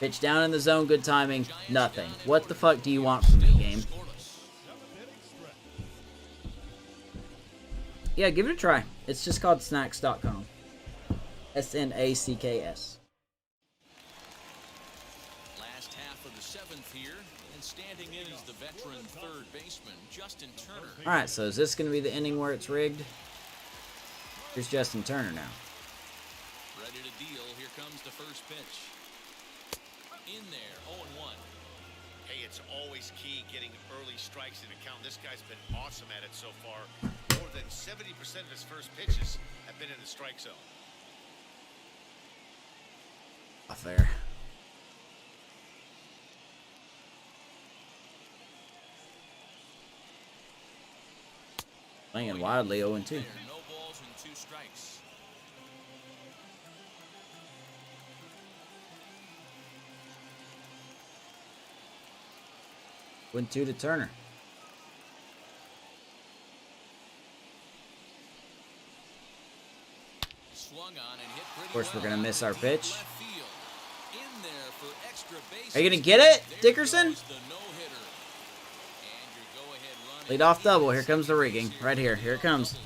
S2: Pitch down in the zone, good timing, nothing. What the fuck do you want from me, game? Yeah, give it a try. It's just called snacks.com. SNACKS.
S3: Last half of the seventh here, and standing in is the veteran third baseman, Justin Turner.
S2: Alright, so is this going to be the inning where it's rigged? Here's Justin Turner now.
S3: Ready to deal. Here comes the first pitch. In there, 0-1.
S4: Hey, it's always key getting early strikes in a count. This guy's been awesome at it so far. More than 70% of his first pitches have been in the strike zone.
S2: Off there. Playing wildly 0-2.
S3: No balls and 2 strikes.
S2: Went 2 to Turner.
S3: Swung on and hit pretty
S2: Of course, we're
S3: well
S2: going to miss our pitch.
S3: left field. In there for extra bases.
S2: Are you going to get it,
S3: There
S2: Dickerson?
S3: goes the no-hitter. And your go-ahead run
S2: Lead off double. Here comes the rigging. Right here. Here it comes.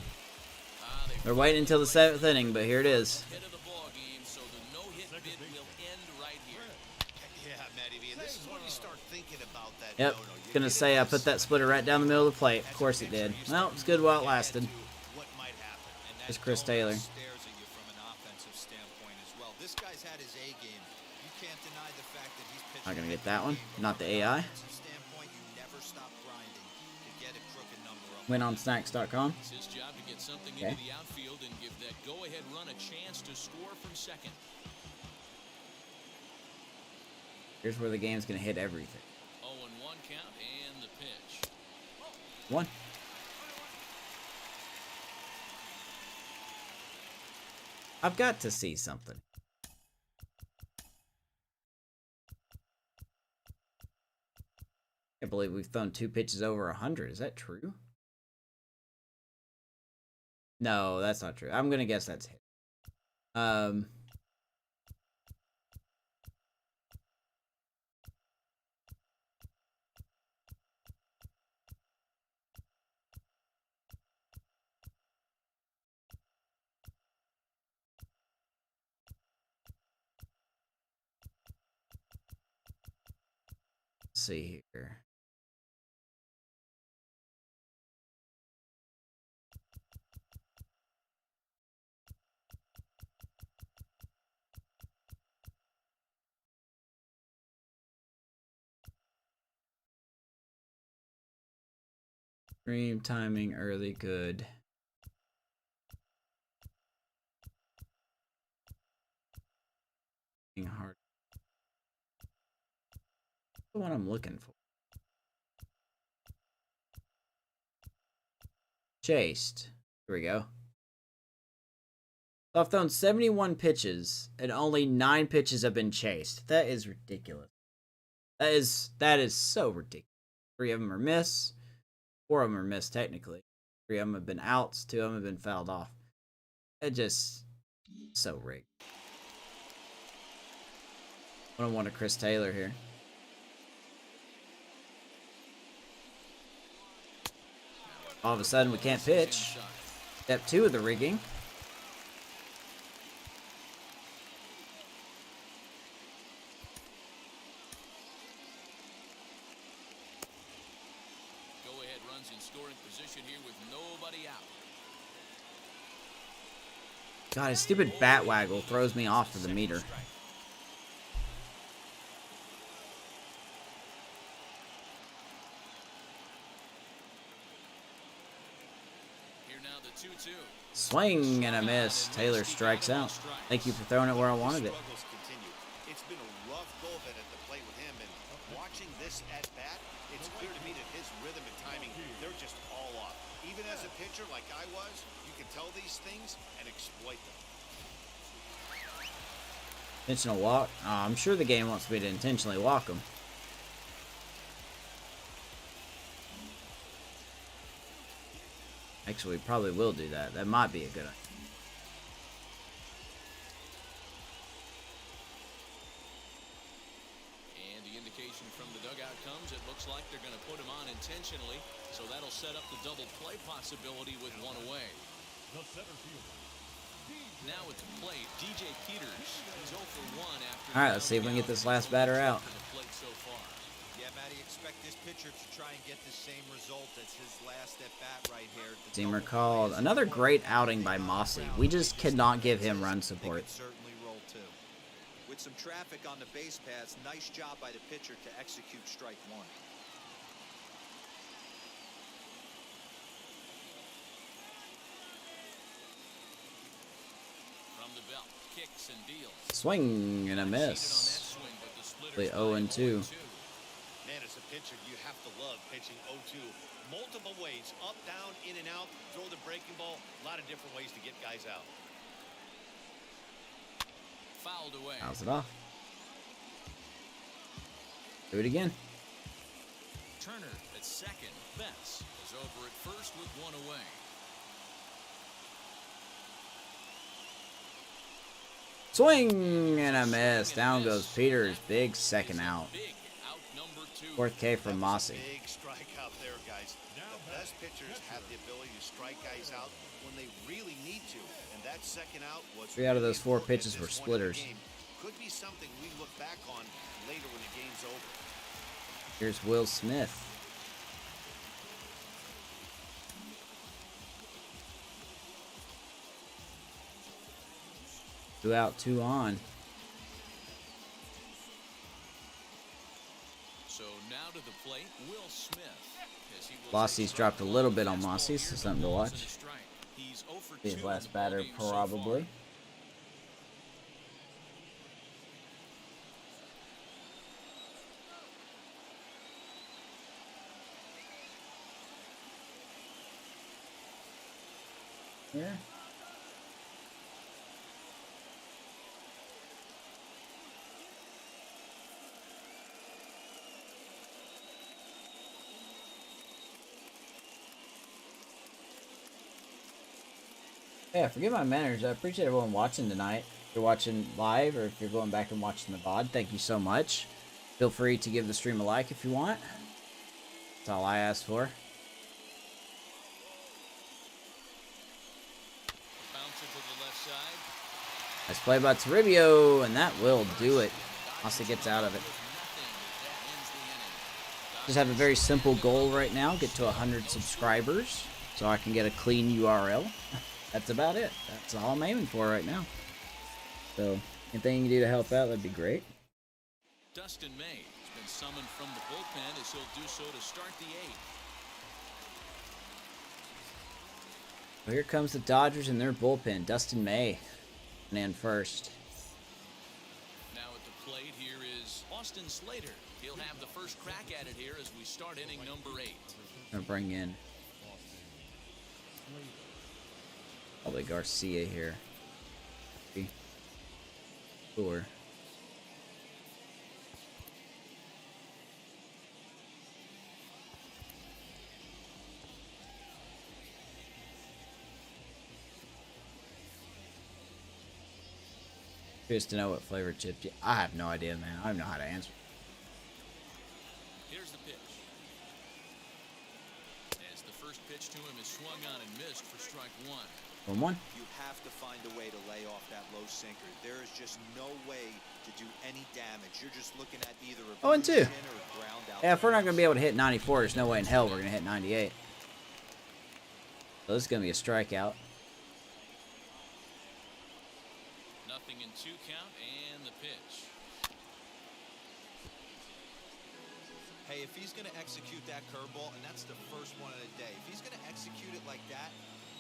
S2: They're waiting until the 7th inning, but here it is.
S3: Hit of the ball game, so the no-hit bid will end right here.
S4: Yeah, Matty V, and this is when you start thinking about that.
S2: Yep. Gonna say I put that splitter right down the middle of the plate. Of course it did. Well, it's good while it lasted.
S4: What might happen.
S5: And
S2: Here's
S5: that
S2: Chris
S5: zone
S2: Taylor.
S5: stares at you from an offensive standpoint as well. This guy's had his A game. You can't deny the fact that he's pitching.
S2: Not gonna get that one. Not the AI.
S5: From an offensive standpoint, you never stop grinding to get a crooked
S2: winonsnacks.com.
S3: It's his job to get something
S2: Okay.
S3: into the outfield and give that go-ahead run a chance to score from second.
S2: Here's where the game's going to hit everything.
S3: 0-1 count and the pitch.
S2: 1. I've got to see something. I can't believe we've thrown 2 pitches over 100. Is that true? No, that's not true. I'm going to guess that's hit. Let's see here. Stream timing early, good. Hard. The one I'm looking for. Chased. Here we go. So I've thrown 71 pitches and only 9 pitches have been chased. That is ridiculous. That is so ridiculous. 3 of them are miss. 4 of them are missed technically. 3 of them have been outs. 2 of them have been fouled off. It just so rigged. 1-1 to Chris Taylor here. All of a sudden we can't pitch. Step 2 of the rigging.
S3: Go-ahead runs in scoring position here with nobody out.
S2: God, his stupid bat waggle throws me off of the meter.
S3: Here now the 2-2.
S2: Swing and a miss. Taylor strikes out. Thank you for throwing it where I wanted it.
S4: Struggles continue. It's been a rough go of it at the plate with him, and watching this at bat, it's clear to me that his rhythm and timing, they're just all off. Even as a pitcher like I was, you can tell these things and exploit them.
S2: Intentional walk. I'm sure the game wants me to intentionally walk him. Actually, we probably will do that. That might be a good idea.
S3: And the indication from the dugout comes, it looks like they're going to put him on intentionally, so that'll set up the double play possibility with 1 away. Now at the plate, DJ Peters. He's 0 for 1 after.
S2: All right, let's see if we can get this last batter out.
S3: So far.
S5: Yeah, Matty, expect this pitcher to try and get the same result as his last at bat right here.
S2: Team recalled. Another great outing by Mossi. We just cannot give him run support.
S5: Certainly roll too. With some traffic on the base paths, nice job by the pitcher to execute strike 1.
S3: From the belt, kicks and deals.
S2: Swing and a miss. Play 0-2.
S4: Man, as a pitcher, you have to love pitching 0-2. Multiple ways, up, down, in and out, throw the breaking ball. A lot of different ways to get guys out.
S3: Fouled away.
S2: Fouls it off. Do it again.
S3: Turner at second. Betts is over at first with 1 away.
S2: Swing and a miss. Down goes Peters. Big second out.
S3: Big out number 2.
S2: 4th K from Mossi.
S4: Big strike out there, guys. The best pitchers have the ability to strike guys out when they really need to. And that second out was
S2: 3 out of those 4
S4: really
S2: pitches
S4: important
S2: were
S4: at this point in the
S2: splitters.
S4: game. Could be something we look back on later when the game's over.
S2: Here's Will Smith. Two out, 2 on.
S3: So now to the plate, Will Smith, as he will
S2: Mossi's dropped a little bit on Mossi, so something to watch. His last batter, probably. Yeah. Yeah, forget my manners. I appreciate everyone watching tonight. If you're watching live or if you're going back and watching the VOD, thank you so much. Feel free to give the stream a like if you want. That's all I ask for. Nice play by Toribio, and that will do it. Mossi gets out of it. Just have a very simple goal right now. Get to 100 subscribers so I can get a clean URL. That's about it. That's all I'm aiming for right now. So, anything you can do to help out, that'd be great.
S3: Dustin May has been summoned from the bullpen as he'll do so to start the eighth.
S2: Well, here comes the Dodgers in their bullpen. Dustin May in first.
S3: Now at the plate, here is Austin Slater. He'll have the first crack at it here as we start inning number 8.
S2: Gonna bring in probably Garcia here. 3, 4. Curious to know what flavor chip. I have no idea, man. I don't know how to answer.
S3: Here's the pitch. As the first pitch to him is swung on and missed for strike 1.
S2: 1-1.
S5: You have to find a way to lay off that low sinker. There is just no way to do any damage. You're just looking at either a
S2: 0-2.
S5: or a ground out.
S2: Yeah, if we're not going to be able to hit 94, there's no way in hell we're going to hit 98. So this is going to be a strikeout.
S3: Nothing in 2 count and the pitch.
S5: Hey, if he's going to execute that curveball, and that's the first one of the day, if he's going to execute it like that,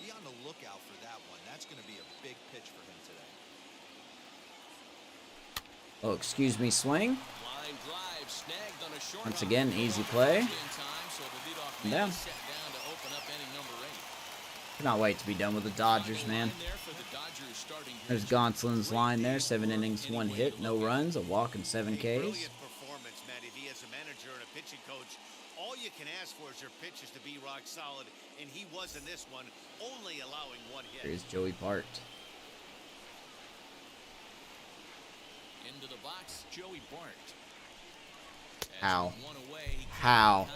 S5: be on the lookout for that one. That's going to be a big pitch for him today.
S2: Oh, excuse me, swing.
S3: Line drive snagged on a short
S2: Once again, easy play. And down. Cannot wait to be done with the Dodgers, man. There's Gonsolin's line there. 7 innings, 1 hit, no runs, a walk, and 7 Ks.
S4: Brilliant performance, Matty V, as a manager and a pitching coach. All you can ask for is your pitches to be rock solid, and he was in this one, only allowing 1 hit.
S2: Here's Joey Bart.
S3: Into the box, Joey Bart.
S2: How? How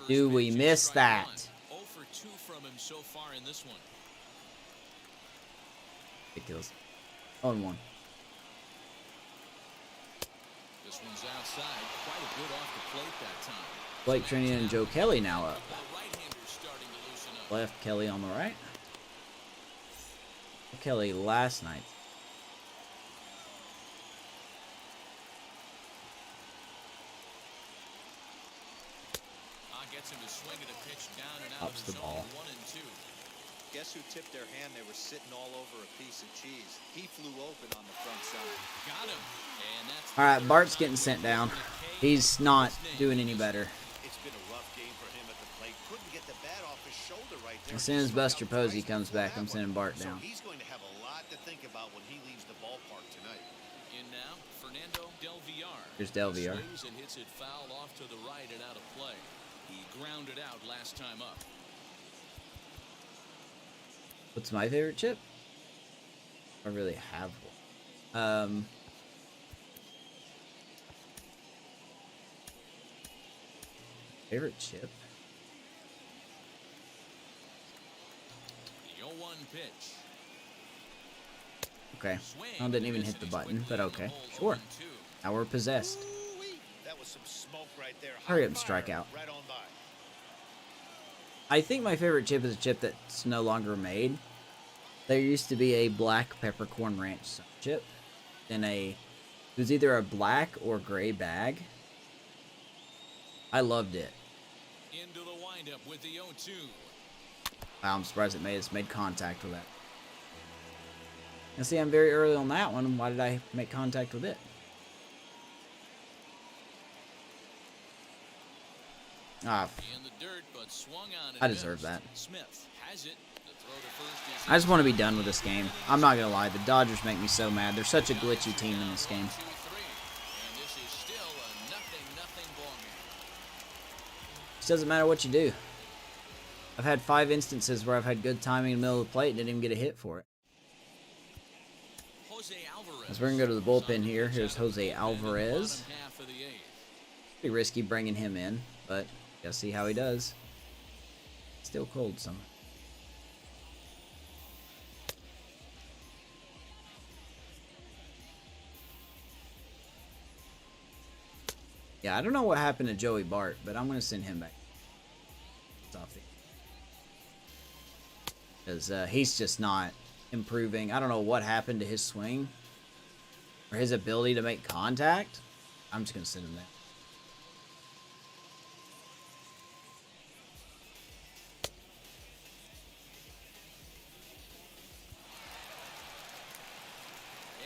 S2: do we miss that?
S3: 0 for 2 from him so far in this one.
S2: Ridiculous. 0-1.
S3: This one's outside, quite a bit off the plate that time.
S2: Blake Trinia and Joe Kelly now up.
S3: The right-hander's starting to loosen up.
S2: Left, Kelly on the right. Kelly last night.
S3: Gets him to swing at a pitch down and out
S2: Ups
S3: of
S2: the
S3: the zone.
S2: ball.
S3: 1 and 2.
S5: Guess who tipped their hand? They were sitting all over a piece of cheese. He flew open on the front side.
S3: Got him. And that's
S2: All right, Bart's getting sent down. He's not doing any better.
S4: It's been a rough game for him at the plate. Couldn't get the bat off his shoulder right there.
S2: As soon as Buster Posey comes back, I'm sending Bart down.
S4: So he's going to have a lot to think about when he leaves the ballpark tonight.
S3: in now. Fernando Del Villar.
S2: Here's Del Villar.
S3: Swings and hits it foul off to the right and out of play. He grounded out last time up.
S2: What's my favorite chip? I really have one. Favorite chip?
S3: The 0-1 pitch.
S2: Okay. I didn't even hit the button, but okay. Sure. Now we're possessed.
S4: That was some smoke right there.
S2: Hurry up and strike out.
S4: Right on by.
S2: I think my favorite chip is a chip that's no longer made. There used to be a black peppercorn ranch chip. And it was either a black or gray bag. I loved it.
S3: Into the windup with the 0-2.
S2: Wow, I'm surprised it made contact with that. And see, I'm very early on that one. Why did I make contact with it? Ah,
S3: In the dirt, but swung on
S2: I
S3: and
S2: deserve
S3: missed.
S2: that.
S3: Smith has it. The throw to first is
S2: I just want to be done with this game. I'm not gonna lie, the Dodgers make me so mad. They're such a glitchy team in this game.
S3: 2-3. And this is still a 0-0 ball game.
S2: It doesn't matter what you do. I've had 5 instances where I've had good timing in the middle of the plate and didn't even get a hit for it.
S3: Jose Alvarez.
S2: As we're gonna go to the bullpen here. Here's Jose Alvarez.
S3: Bottom half of the 8th.
S2: Pretty risky bringing him in, but gotta see how he does. Still cold some. Yeah, I don't know what happened to Joey Bart, but I'm gonna send him back. Because he's just not improving. I don't know what happened to his swing or his ability to make contact. I'm just gonna send him there.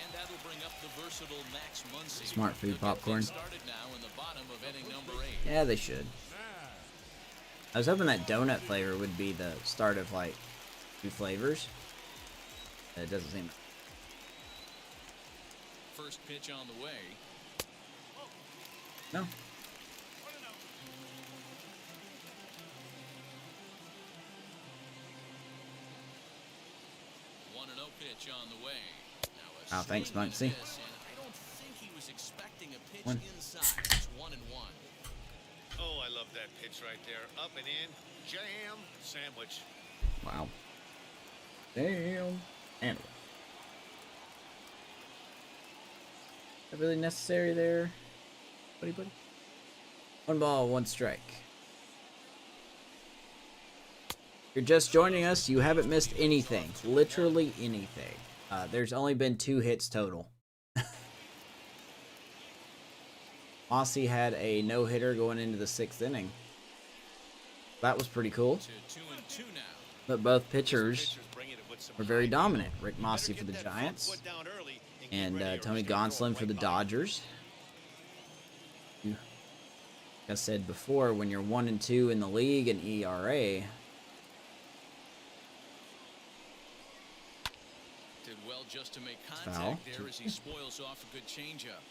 S3: And that'll bring up the versatile Max Muncy.
S2: Smart food
S3: They'll get
S2: popcorn.
S3: things started now in the bottom of inning number 8.
S2: Yeah, they should. I was hoping that donut flavor would be the start of like 2 flavors. It doesn't seem.
S3: First pitch on the way.
S2: No.
S3: One and 0 pitch on the way. Now
S2: Oh, thanks,
S3: swing and a
S2: Muncy.
S3: miss, and I don't think he was expecting a pitch
S2: One.
S3: inside. It's 1-1.
S4: Oh, I love that pitch right there. Up and in. Jam. Sandwich.
S2: Wow. Damn. And that really necessary there, buddy? 1 ball, 1 strike. If you're just joining us, you haven't missed anything. Literally anything. There's only been 2 hits total. Mossi had a no-hitter going into the 6th inning. That was pretty cool.
S3: To 2-2 now.
S2: But both pitchers
S4: Bring it with some
S2: were very
S4: high
S2: dominant.
S4: power.
S2: Rick
S4: You better
S2: Mossi
S4: get
S2: for the
S4: that front
S2: Giants
S4: foot down early and get
S2: and
S4: ready or
S2: Tony
S4: it's gonna throw
S2: Gonsolin
S4: it
S2: for the
S4: right by you.
S2: Dodgers. Like I said before, when you're 1-2 in the league in ERA,
S3: Did well just to make
S2: Foul.
S3: contact there as he spoils off a good changeup.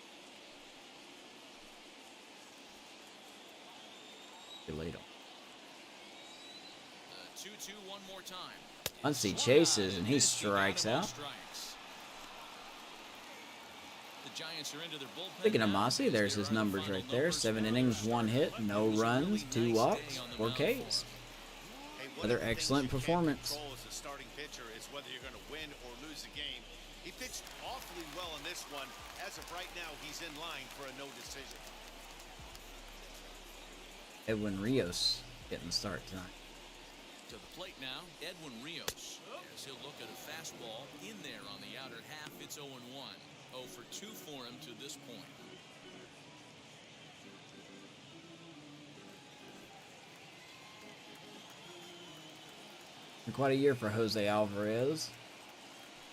S2: Later.
S3: 2-2 one more time.
S2: Muncy
S3: Swung
S2: chases
S3: on
S2: and he
S3: missed. He got
S2: strikes
S3: him on
S2: out.
S3: strikes. The Giants are into their bullpen
S2: Speaking of
S3: now
S2: Mossi,
S3: as
S2: there's
S3: there
S2: his
S3: are the
S2: numbers
S3: final
S2: right there.
S3: numbers
S2: 7
S3: for
S2: innings,
S3: the
S2: 1 hit,
S3: start.
S2: no
S3: It was a
S2: runs,
S3: really
S2: 2
S3: nice
S2: walks,
S3: day on the
S2: 4
S3: mound.
S2: Ks.
S4: Hey, one
S2: Another
S4: of the things
S2: excellent
S4: you can't
S2: performance.
S4: control as a starting pitcher is whether you're going to win or lose a game. He pitched awfully well in this one. As of right now, he's in line for a no decision.
S2: Edwin Rios getting the start tonight.
S3: To the plate now, Edwin Rios. As he'll look at a fastball in there on the outer half. It's 0-1. 0 for 2 for him to this point.
S2: Quite a year for Jose Alvarez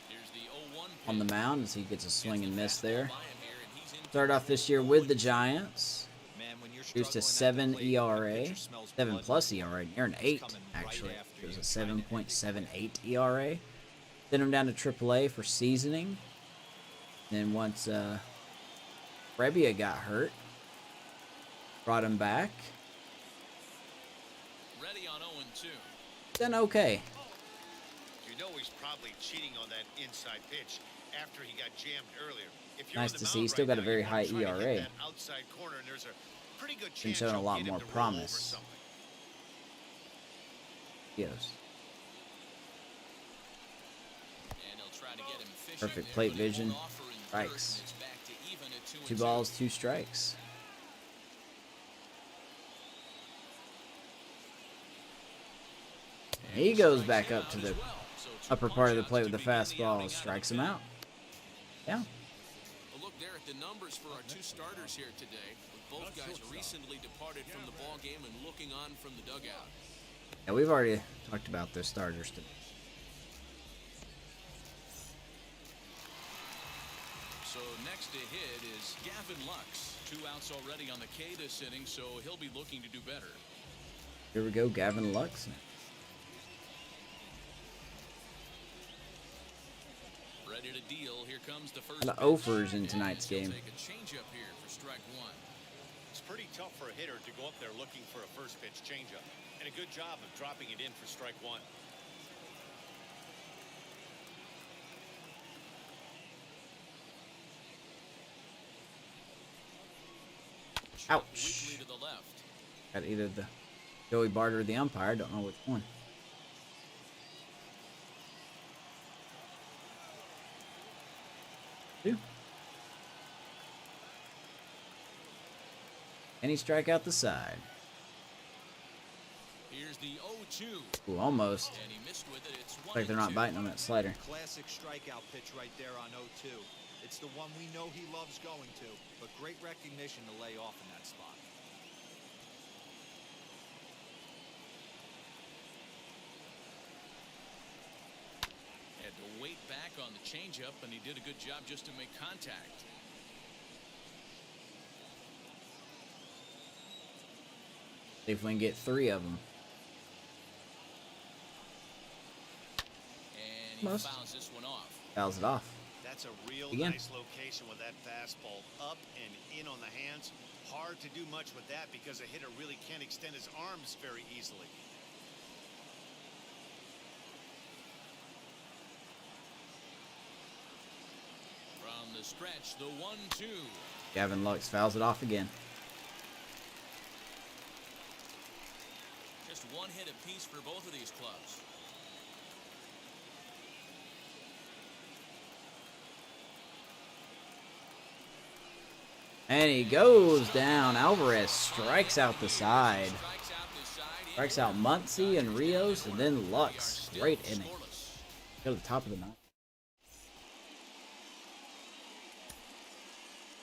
S3: Here's the 0-1
S2: on the
S3: pitch.
S2: mound as he gets a swing and miss
S3: Fastball
S2: there.
S3: by him here, and he's in.
S2: Started off this year with the Giants.
S5: Man, when you're
S2: Reduced to
S5: struggling
S2: 7
S5: at the plate, the
S2: ERA,
S5: pitcher smells
S2: 7
S5: blood.
S2: plus ERA, near an 8
S5: coming right
S2: actually.
S5: after
S2: It was
S5: you,
S2: a
S5: trying to
S2: 7.78 ERA. Sent him down to AAA for seasoning. Then once Brebbia got hurt, brought him back.
S3: Ready on 0-2.
S2: Done okay.
S4: You know he's probably cheating on that inside pitch after he got jammed earlier. If
S2: Nice
S4: on the
S2: to see.
S4: mound
S2: He's still
S4: right
S2: got a
S4: now,
S2: very
S4: you
S2: high
S4: wanna try to hit
S2: ERA.
S4: that outside corner, and there's a pretty good
S2: Been
S4: chance
S2: showing a
S4: you'll
S2: lot
S4: get him
S2: more
S4: to roll over
S2: promise.
S4: something.
S2: Yes.
S3: And he'll try to get him fishing
S2: Perfect
S3: there,
S2: plate
S3: but he won't
S2: vision.
S3: offer in third,
S2: Strikes.
S3: and it's back to even at
S2: 2
S3: 2-2.
S2: balls, 2 strikes. He goes back up to the upper part of the plate with the fastball, strikes him out. Yeah.
S3: A look there at the numbers for our 2 starters here today. Both guys recently departed from the ball game and looking on from the dugout.
S2: Yeah, we've already talked about the starters today.
S3: So next to hit is Gavin Lux. 2 outs already on the K this inning, so he'll be looking to do better.
S2: Here we go, Gavin Lux.
S3: Ready to deal. Here comes the first.
S2: A lot of offers in tonight's game.
S3: Take a changeup here for strike 1.
S4: It's pretty tough for a hitter to go up there looking for a first pitch changeup, and a good job of dropping it in for strike 1.
S2: Ouch.
S3: Weakly to the left.
S2: Got either the Joey Barter or the umpire. Don't know which one. Two. And he strike out the side.
S3: Here's the 0-2.
S2: Ooh, almost.
S3: And he missed with it. It's
S2: Like they're not
S3: 1-2.
S2: biting on that slider.
S5: Classic strikeout pitch right there on 0-2. It's the one we know he loves going to, but great recognition to lay off in that spot.
S3: Had to wait back on the changeup, and he did a good job just to make contact.
S2: See if we can get 3 of them.
S3: And he
S2: Most.
S3: fouls this one off.
S2: Fouls it off.
S4: That's a real
S2: Again.
S4: nice location with that fastball up and in on the hands. Hard to do much with that because a hitter really can't extend his arms very easily.
S3: From the stretch, the 1-2.
S2: Gavin Lux fouls it off again.
S3: Just 1 hit apiece for both of these clubs.
S2: And he goes down. Alvarez strikes out the side.
S3: Strikes out the side.
S2: Strikes out Muncy and Rios, and then Lux. Great inning.
S3: Scoreless.
S2: Go to the top of the ninth.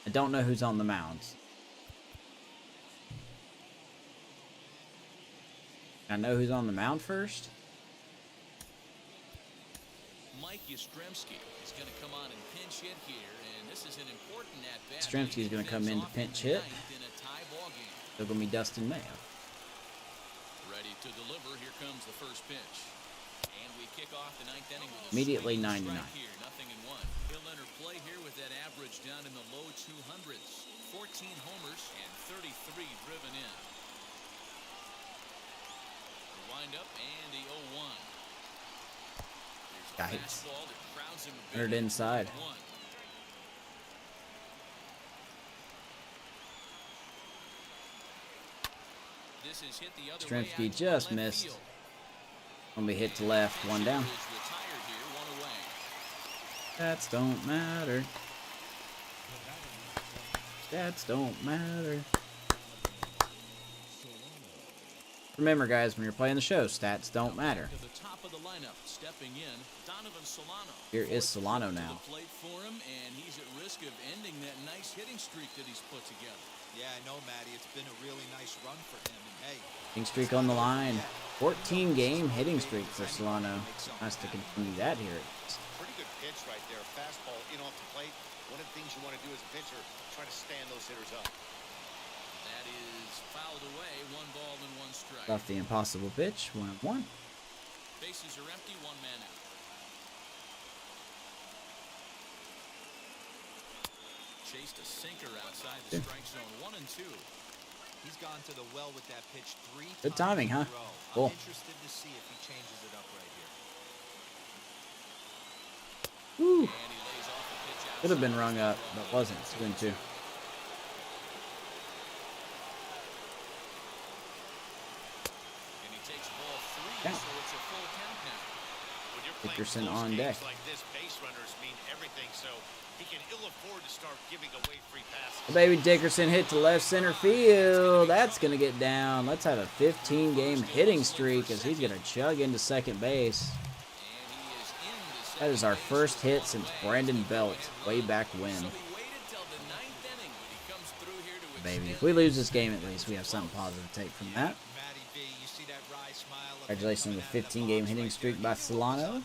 S2: I don't know who's on the mounds. I know who's on the mound first.
S3: Mike Yastrzemski is going to come on and pinch hit here, and this is an important at-bat.
S2: Yastrzemski's gonna come in to pinch hit.
S3: In a tie ball game.
S2: They're going to be Dustin Mayo.
S3: Ready to deliver. Here comes the first pitch. And we kick off the 9th inning with a
S2: Immediately
S3: swinging
S2: 99.
S3: strike here. Nothing in 1. He'll enter play here with that average down in the low 200s. 14 homers and 33 driven in. The windup and the 0-1. There's a
S2: Yikes.
S3: fastball that crowds him a bit.
S2: Entered inside.
S3: 1. This is hit the other way
S2: Yastrzemski
S3: out to
S2: just
S3: left
S2: missed.
S3: field.
S2: Gonna be hit to left, 1 down.
S3: Is retired here, 1 away.
S2: Stats don't matter. Stats don't matter. Remember, guys, when you're playing the show, stats don't matter.
S3: To the top of the lineup, stepping in, Donovan Solano.
S2: Here is Solano
S3: To
S2: now.
S3: the plate for him, and he's at risk of ending that nice hitting streak that he's put together.
S5: Yeah, I know, Matty. It's been a really nice run for him. And hey,
S2: Hitting streak on the line. 14-game hitting streak for Solano. Has to continue that here.
S4: Pretty good pitch right there. Fastball in off the plate. One of the things you want to do as a pitcher, try to stand those hitters up.
S3: That is fouled away. 1 ball and 1 strike.
S2: Off the impossible pitch. 1-1.
S3: Bases are empty. 1 man out. Chased a sinker outside the strike zone. 1-2.
S5: he's gone to the well with that pitch 3
S2: Good
S5: times
S2: timing,
S5: in a
S2: huh?
S5: row.
S2: Cool.
S5: I'm interested to see if he changes it up right here.
S2: Woo.
S3: And he lays off the pitch outside.
S2: Could have been rung up, but wasn't. 2-2.
S3: And he takes ball 3,
S2: Count.
S3: so it's a full count now.
S4: When you're playing
S2: Dickerson
S4: close
S2: on
S4: games
S2: deck.
S4: like this, base runners mean everything, so he can ill afford to start giving away free passes.
S2: The baby Dickerson hit to left center field. That's going to get down. Let's have a 15-game hitting streak as he's going to chug into second base.
S3: And he is into
S2: That is our first hit since Brandon Belt way back when.
S3: So he waited till the 9th inning, but he comes through here to
S2: baby. If we lose this game, at least we have something positive to take from that. Congratulations on the 15-game hitting streak by Solano.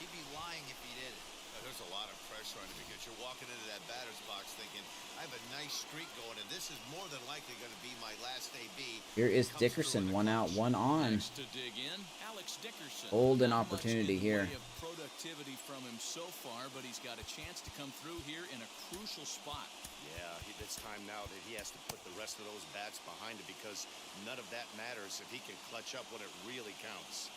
S4: He'd be lying if he did it. There's a lot of pressure on him because you're walking into that batter's box thinking, I have a nice streak going, and this is more than likely going to be my last AB.
S2: Here is Dickerson, 1 out, 1 on.
S3: Next to dig in, Alex Dickerson.
S2: Golden
S3: Not much
S2: opportunity
S3: in the
S2: here.
S3: way of productivity from him so far, but he's got a chance to come through here in a crucial spot.
S4: Yeah, it's time now that he has to put the rest of those bats behind it because none of that matters if he can clutch up when it really counts.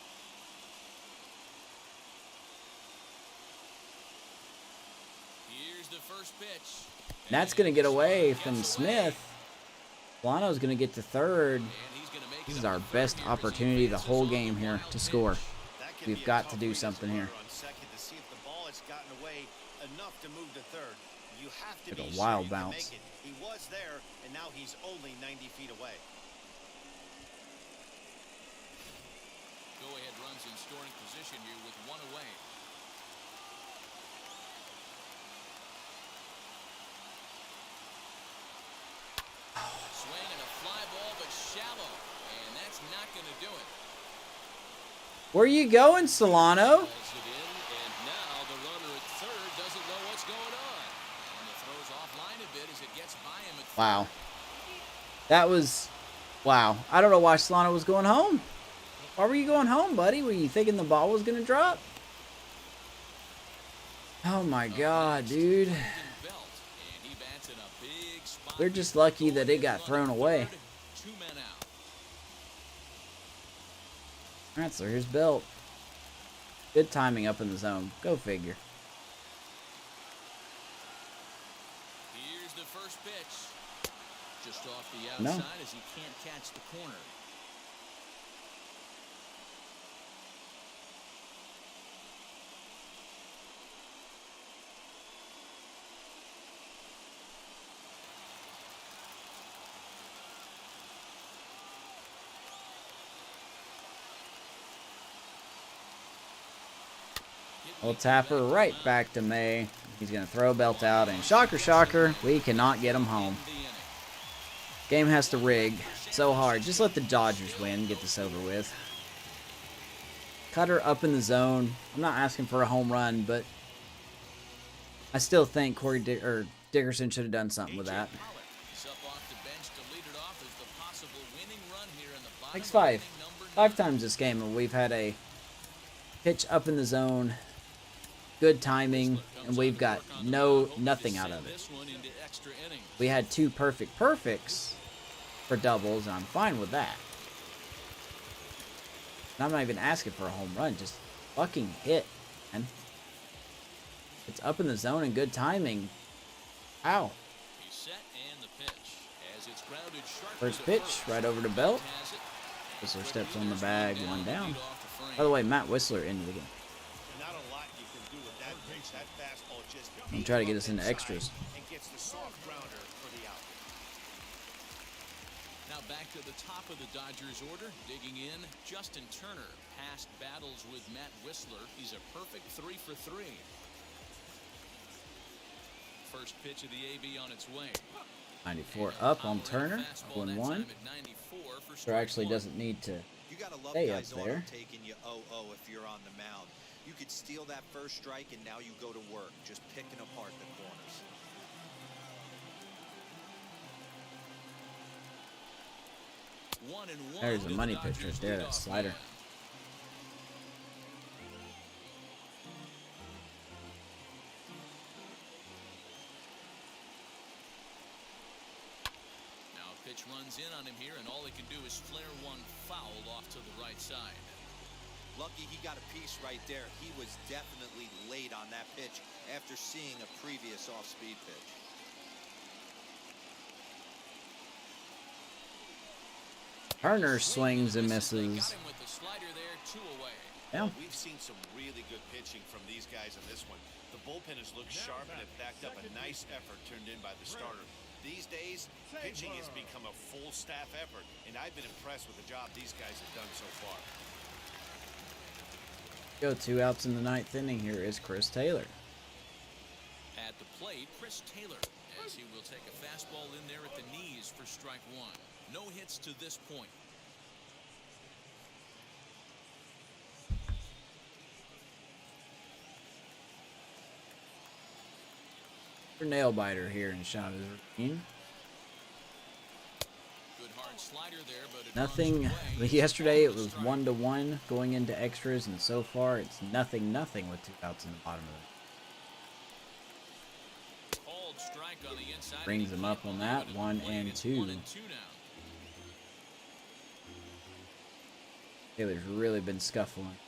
S3: Here's the first pitch.
S2: That's going to get away from Smith. Solano's going to get to third. This is our best opportunity the whole game here to score. We've got to do something here. Took a wild bounce.
S4: He was there, and now he's only 90 feet away.
S3: Go-ahead runs in scoring position here with 1 away. Swing and a fly ball, but shallow, and that's not going to do it.
S2: Where you going, Solano?
S3: Calls it in, and now the runner at third doesn't know what's going on. And the throw's offline a bit as it gets by him at third.
S2: Wow. That was... Wow. I don't know why Solano was going home. Why were you going home, buddy? Were you thinking the ball was going to drop? Oh my god, dude. They're just lucky that it got thrown away. Alright, so here's Belt. Good timing up in the zone. Go figure.
S3: Here's the first pitch. Just off the outside as he can't catch the corner.
S2: We'll tap her right back to May. He's going to throw Belt out, and shocker, shocker, we cannot get him home. Game has to rig so hard. Just let the Dodgers win, get this over with. Cut her up in the zone. I'm not asking for a home run, but I still think Dickerson should have done something with that. Next 5 times this game, and we've had a pitch up in the zone. Good timing, and we've got nothing out of it. We had 2 perfects for doubles, and I'm fine with that. And I'm not even asking for a home run, just fucking hit, man. It's up in the zone and good timing. Ow. First pitch, right over to Belt. Whistler steps on the bag, 1 down. By the way, Matt Whistler into the game. I'm trying to get us into extras.
S3: Now back to the top of the Dodgers order, digging in, Justin Turner. Past battles with Matt Whistler, he's a perfect 3 for 3. First pitch of the AB on its way.
S2: 94 up on Turner, 1-1. Turner actually doesn't need to stay up there.
S5: Taking you 0-0 if you're on the mound. You could steal that first strike, and now you go to work, just picking apart the corners.
S3: 1-1.
S2: There's a money pitch right there, that slider.
S3: Now a pitch runs in on him here, and all he can do is flare one foul off to the right side.
S5: Lucky he got a piece right there. He was definitely late on that pitch after seeing a previous off-speed pitch.
S2: Turner swings and misses. Yeah.
S4: We've seen some really good pitching from these guys on this one. The bullpen has looked sharp and it backed up a nice effort turned in by the starter. These days, pitching has become a full staff effort, and I've been impressed with the job these guys have done so far.
S2: Go 2 outs in the 9th inning. Here is Chris Taylor.
S3: At the plate, Chris Taylor. As he will take a fastball in there at the knees for strike one. No hits to this point.
S2: Nail biter here in Shaw's routine.
S3: Good hard slider there, but it
S2: Nothing. Yesterday it was 1-1 going into extras, and so far it's nothing with 2 outs in the bottom of it.
S3: Called strike on the inside.
S2: Brings him up on that 1-2. Taylor's really been scuffling.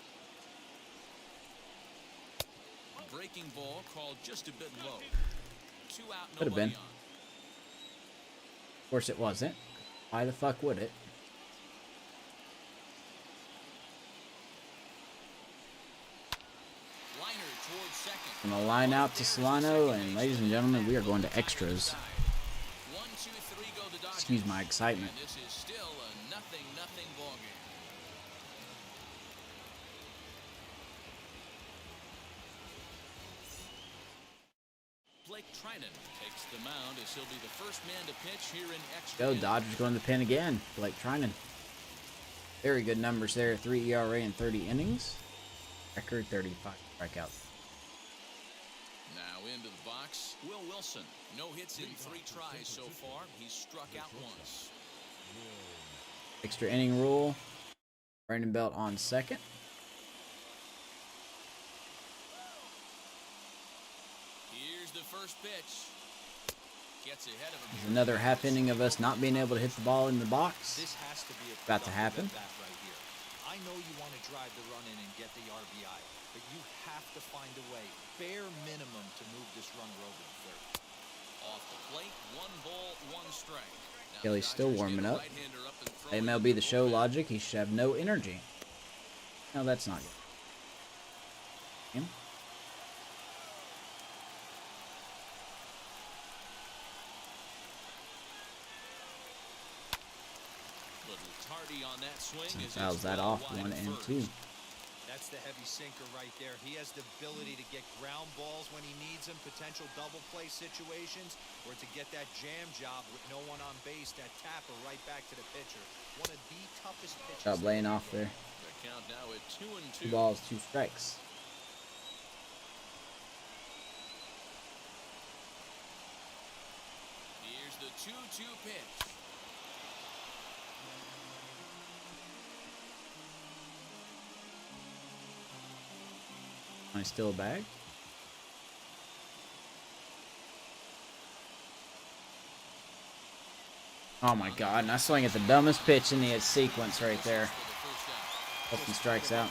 S3: Breaking ball called just a bit low. 2 out,
S2: Could have been.
S3: nobody on.
S2: Of course it wasn't. Why the fuck would it?
S3: Liner towards second.
S2: Gonna line out to Solano, and ladies and gentlemen, we are going to extras.
S3: 1, 2, 3 go the Dodgers.
S2: Excuse my excitement.
S3: And this is still a 0-0 ball game. Blake Trinan takes the mound as he'll be the first man to pitch here in extra.
S2: Go, Dodgers going to the pen again. Blake Trinan. Very good numbers there. 3 ERA in 30 innings. Record 35 strikeouts.
S3: Now into the box, Will Wilson. No hits in 3 tries so far. He's struck out once.
S2: Extra inning rule. Brandon Belt on second.
S3: Here's the first pitch. Gets ahead of him.
S2: There's another half inning of us not being able to hit the ball in the box.
S5: This has to be a
S2: About to happen.
S5: right here. I know you want to drive the run in and get the RBI, but you have to find a way, bare minimum, to move this runner over to third.
S3: Off the plate, 1 ball, 1 strike. Now
S2: Kelly's
S3: the
S2: still
S3: Dodgers
S2: warming
S3: get a
S2: up.
S3: right-hander up and throwing
S2: MLB
S3: in
S2: The Show
S3: bullpen.
S2: logic, he should have no energy. No, that's not good. Him?
S3: Little tardy on that swing as
S2: Fouls
S3: it's
S2: that
S3: well
S2: off,
S3: wide
S2: 1
S3: of
S2: and
S3: first.
S2: 2.
S5: That's the heavy sinker right there. He has the ability to get ground balls when he needs them, potential double play situations, or to get that jam job with no one on base, that tapper right back to the pitcher. One of the toughest pitches.
S2: Stop laying off there.
S3: The count now at
S2: 2
S3: 2-2.
S2: balls, 2 strikes.
S3: Here's the 2-2 pitch.
S2: Am I still a bag? Oh my god, and I swing at the dumbest pitch in the sequence right there. Hope he strikes out.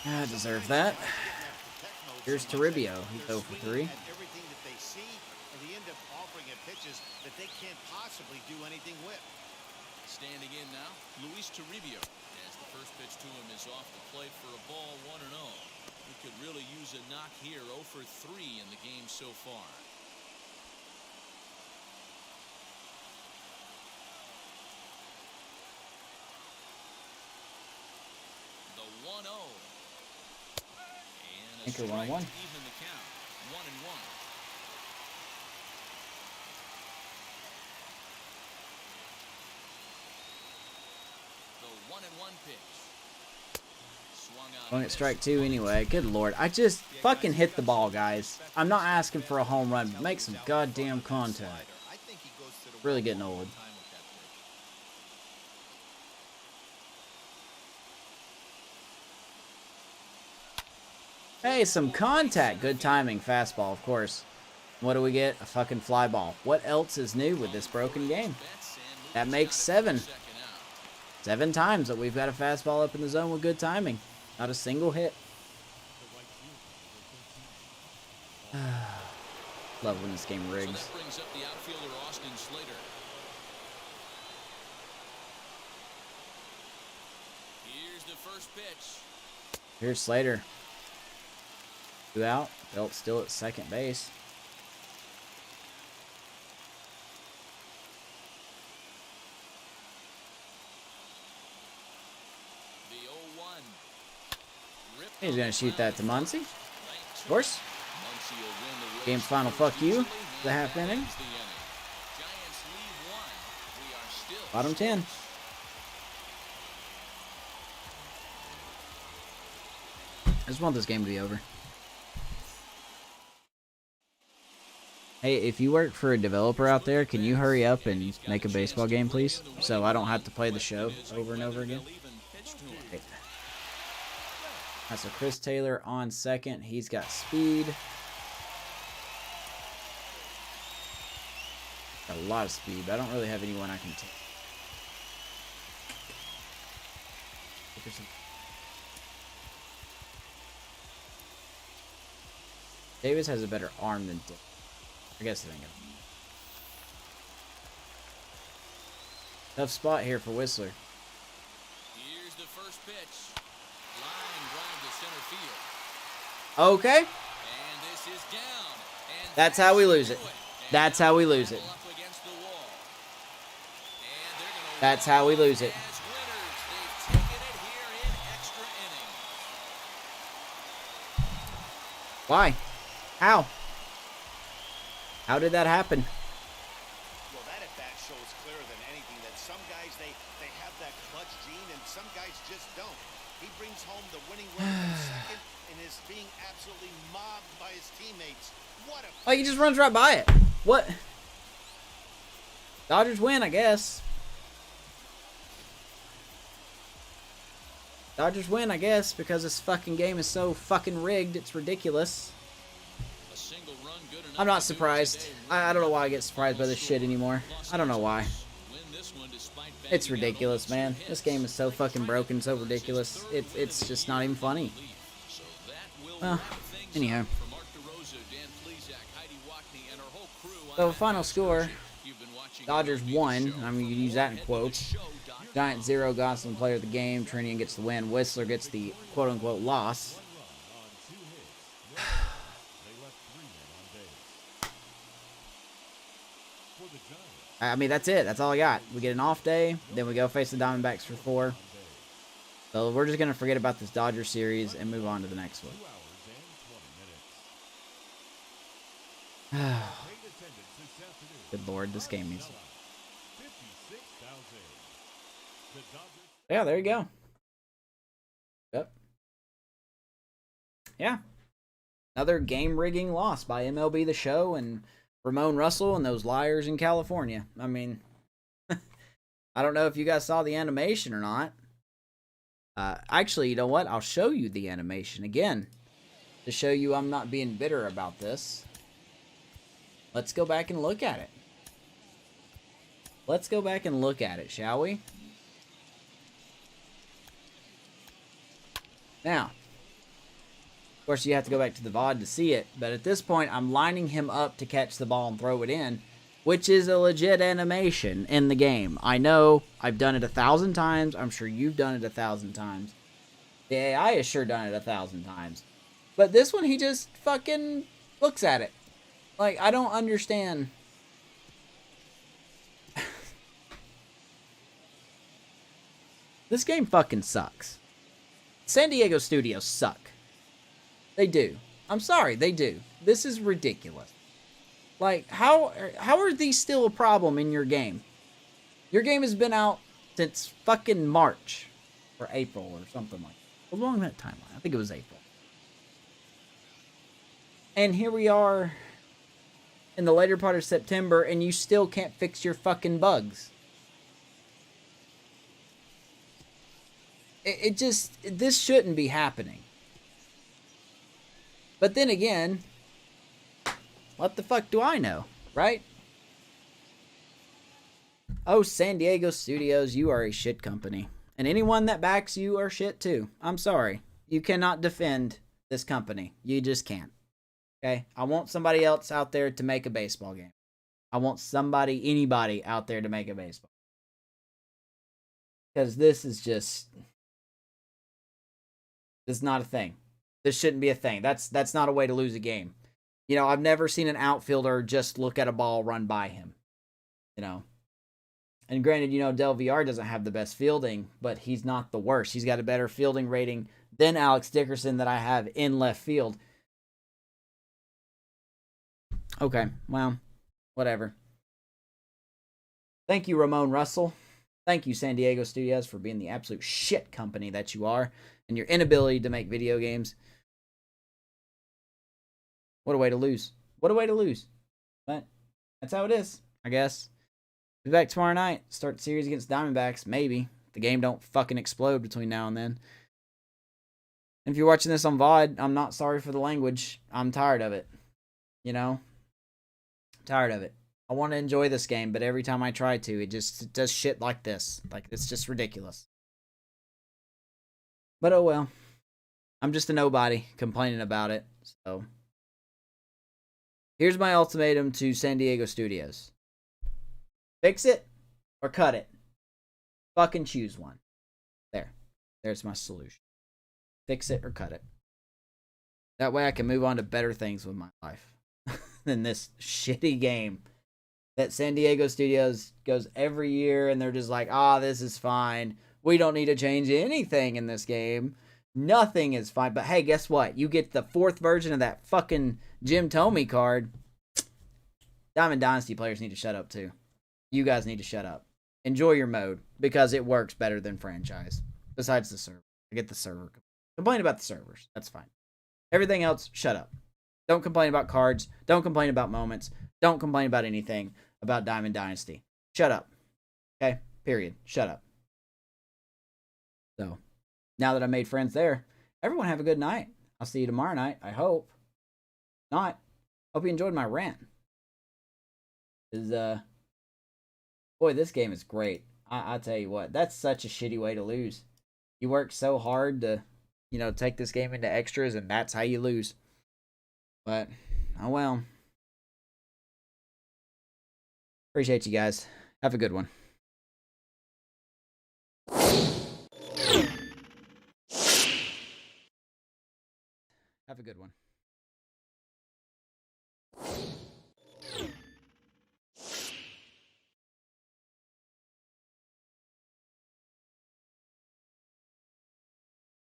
S2: I deserve that. Here's Toribio. He's 0 for 3.
S4: Everything that they see, and they end up offering at pitches that they can't possibly do anything with.
S3: Standing in now, Luis Toribio. As the first pitch to him is off the plate for a ball, 1-0. He could really use a knock here. 0 for 3 in the game so far. The 1-0. And a
S2: Anchor
S3: strike
S2: 1-1.
S3: to even the count. 1-1. The 1-1 pitch. Swung out.
S2: Swung at strike 2 anyway. Good lord. I just fucking hit the ball, guys. I'm not asking for a home run, but make some goddamn contact.
S5: I think he goes to the
S2: Really getting old.
S5: time with that pitch.
S2: Hey, some contact. Good timing. Fastball, of course. What do we get? A fucking fly ball. What else is new with this broken game? That makes 7. 7 times that we've got a fastball up in the zone with good timing. Not a single hit. Love when this game
S3: So
S2: rigs.
S3: that brings up the outfielder Austin Slater. Here's the first pitch.
S2: Here's Slater. 2 out. Belt still at second base.
S3: The 0-1. Ripped
S2: He's
S3: on
S2: gonna
S3: the
S2: shoot that to
S3: ground.
S2: Mossi.
S3: Right
S2: Of course.
S3: Mossi will win the
S2: Game's final fuck you. The half inning. Bottom 10. I just want this game to be over. Hey, if you work for a developer out there, can you hurry up and make a baseball game, please? So I don't have to play the show over and over again. Okay. That's a Chris Taylor on second. He's got speed. Got a lot of speed, but I don't really have anyone I can take. Dickerson. Davis has a better arm than Dick. I guess it ain't gonna. Tough spot here for Whistler.
S3: Here's the first pitch. Line drive to center field.
S2: Okay.
S3: And this is down. And
S2: That's how we lose it. That's how we lose it. That's how we lose it. Why? How? How did that happen?
S4: Well, that at bat shows clearer than anything that some guys they have that clutch gene and some guys just don't. He brings home the winning run from second and is being absolutely mobbed by his teammates. What a
S2: Like, he just runs right by it. What? Dodgers win, I guess. Dodgers win, I guess, because this fucking game is so fucking rigged. It's ridiculous. I'm not surprised. I don't know why I get surprised by this shit anymore. I don't know why. It's ridiculous, man. This game is so fucking broken, so ridiculous. It's just not even funny. Well, anyhow. So, final score. Dodgers won. I mean, you can use that in quotes. Giant 0, Gonsolin player of the game. Trinian gets the win. Whistler gets the quote-unquote loss. I mean, that's it. That's all I got. We get an off day. Then we go face the Diamondbacks for 4. So we're just going to forget about this Dodger series and move on to the next one. Good Lord, this game means... Yeah, there you go. Yep. Yeah. Another game rigging loss by MLB The Show and Ramon Russell and those liars in California. I mean, I don't know if you guys saw the animation or not. Actually, you know what? I'll show you the animation again to show you I'm not being bitter about this. Let's go back and look at it. Let's go back and look at it, shall we? Now, of course, you have to go back to the VOD to see it, but at this point, I'm lining him up to catch the ball and throw it in, which is a legit animation in the game. I know, I've done it 1,000 times. I'm sure you've done it 1,000 times. The AI has sure done it 1,000 times. But this one, he just fucking looks at it. Like, I don't understand. This game fucking sucks. San Diego studios suck. They do. I'm sorry, they do. This is ridiculous. Like, how are these still a problem in your game? Your game has been out since fucking March. Or April or something like that. Along that timeline. I think it was April. And here we are in the later part of September and you still can't fix your fucking bugs. It just, this shouldn't be happening. But then again, what the fuck do I know, right? Oh, San Diego Studios, you are a shit company. And anyone that backs you are shit too. I'm sorry. You cannot defend this company. You just can't. Okay? I want somebody else out there to make a baseball game. I want somebody, anybody out there to make a baseball. Because this is just... This is not a thing. This shouldn't be a thing. That's not a way to lose a game. You know, I've never seen an outfielder just look at a ball, run by him. You know. And granted, you know, Del VR doesn't have the best fielding, but he's not the worst. He's got a better fielding rating than Alex Dickerson that I have in left field. Okay, well, whatever. Thank you, Ramon Russell. Thank you, San Diego Studios, for being the absolute shit company that you are and your inability to make video games. What a way to lose. What a way to lose. But that's how it is, I guess. Be back tomorrow night. Start the series against Diamondbacks, maybe. The game don't fucking explode between now and then. And if you're watching this on VOD, I'm not sorry for the language. I'm tired of it. You know? I'm tired of it. I want to enjoy this game, but every time I try to, it does shit like this. Like, it's just ridiculous. But oh well. I'm just a nobody complaining about it. So, here's my ultimatum to San Diego Studios. Fix it or cut it. Fucking choose one. There's my solution. Fix it or cut it. That way I can move on to better things with my life than this shitty game that San Diego Studios goes every year and they're just like, this is fine. We don't need to change anything in this game. Nothing is fine. But hey, guess what? You get the 4th version of that fucking Jim Tomey card. Diamond Dynasty players need to shut up too. You guys need to shut up. Enjoy your mode because it works better than franchise. Besides the server. I get the server. Complain about the servers. That's fine. Everything else, shut up. Don't complain about cards. Don't complain about moments. Don't complain about anything about Diamond Dynasty. Shut up. Okay? Period. Shut up. So, now that I made friends there, everyone have a good night. I'll see you tomorrow night, I hope. Not. Hope you enjoyed my rant. Boy, this game is great. I tell you what, that's such a shitty way to lose. You work so hard to, take this game into extras, and that's how you lose. But, oh well. Appreciate you guys. Have a good one. Have a good one.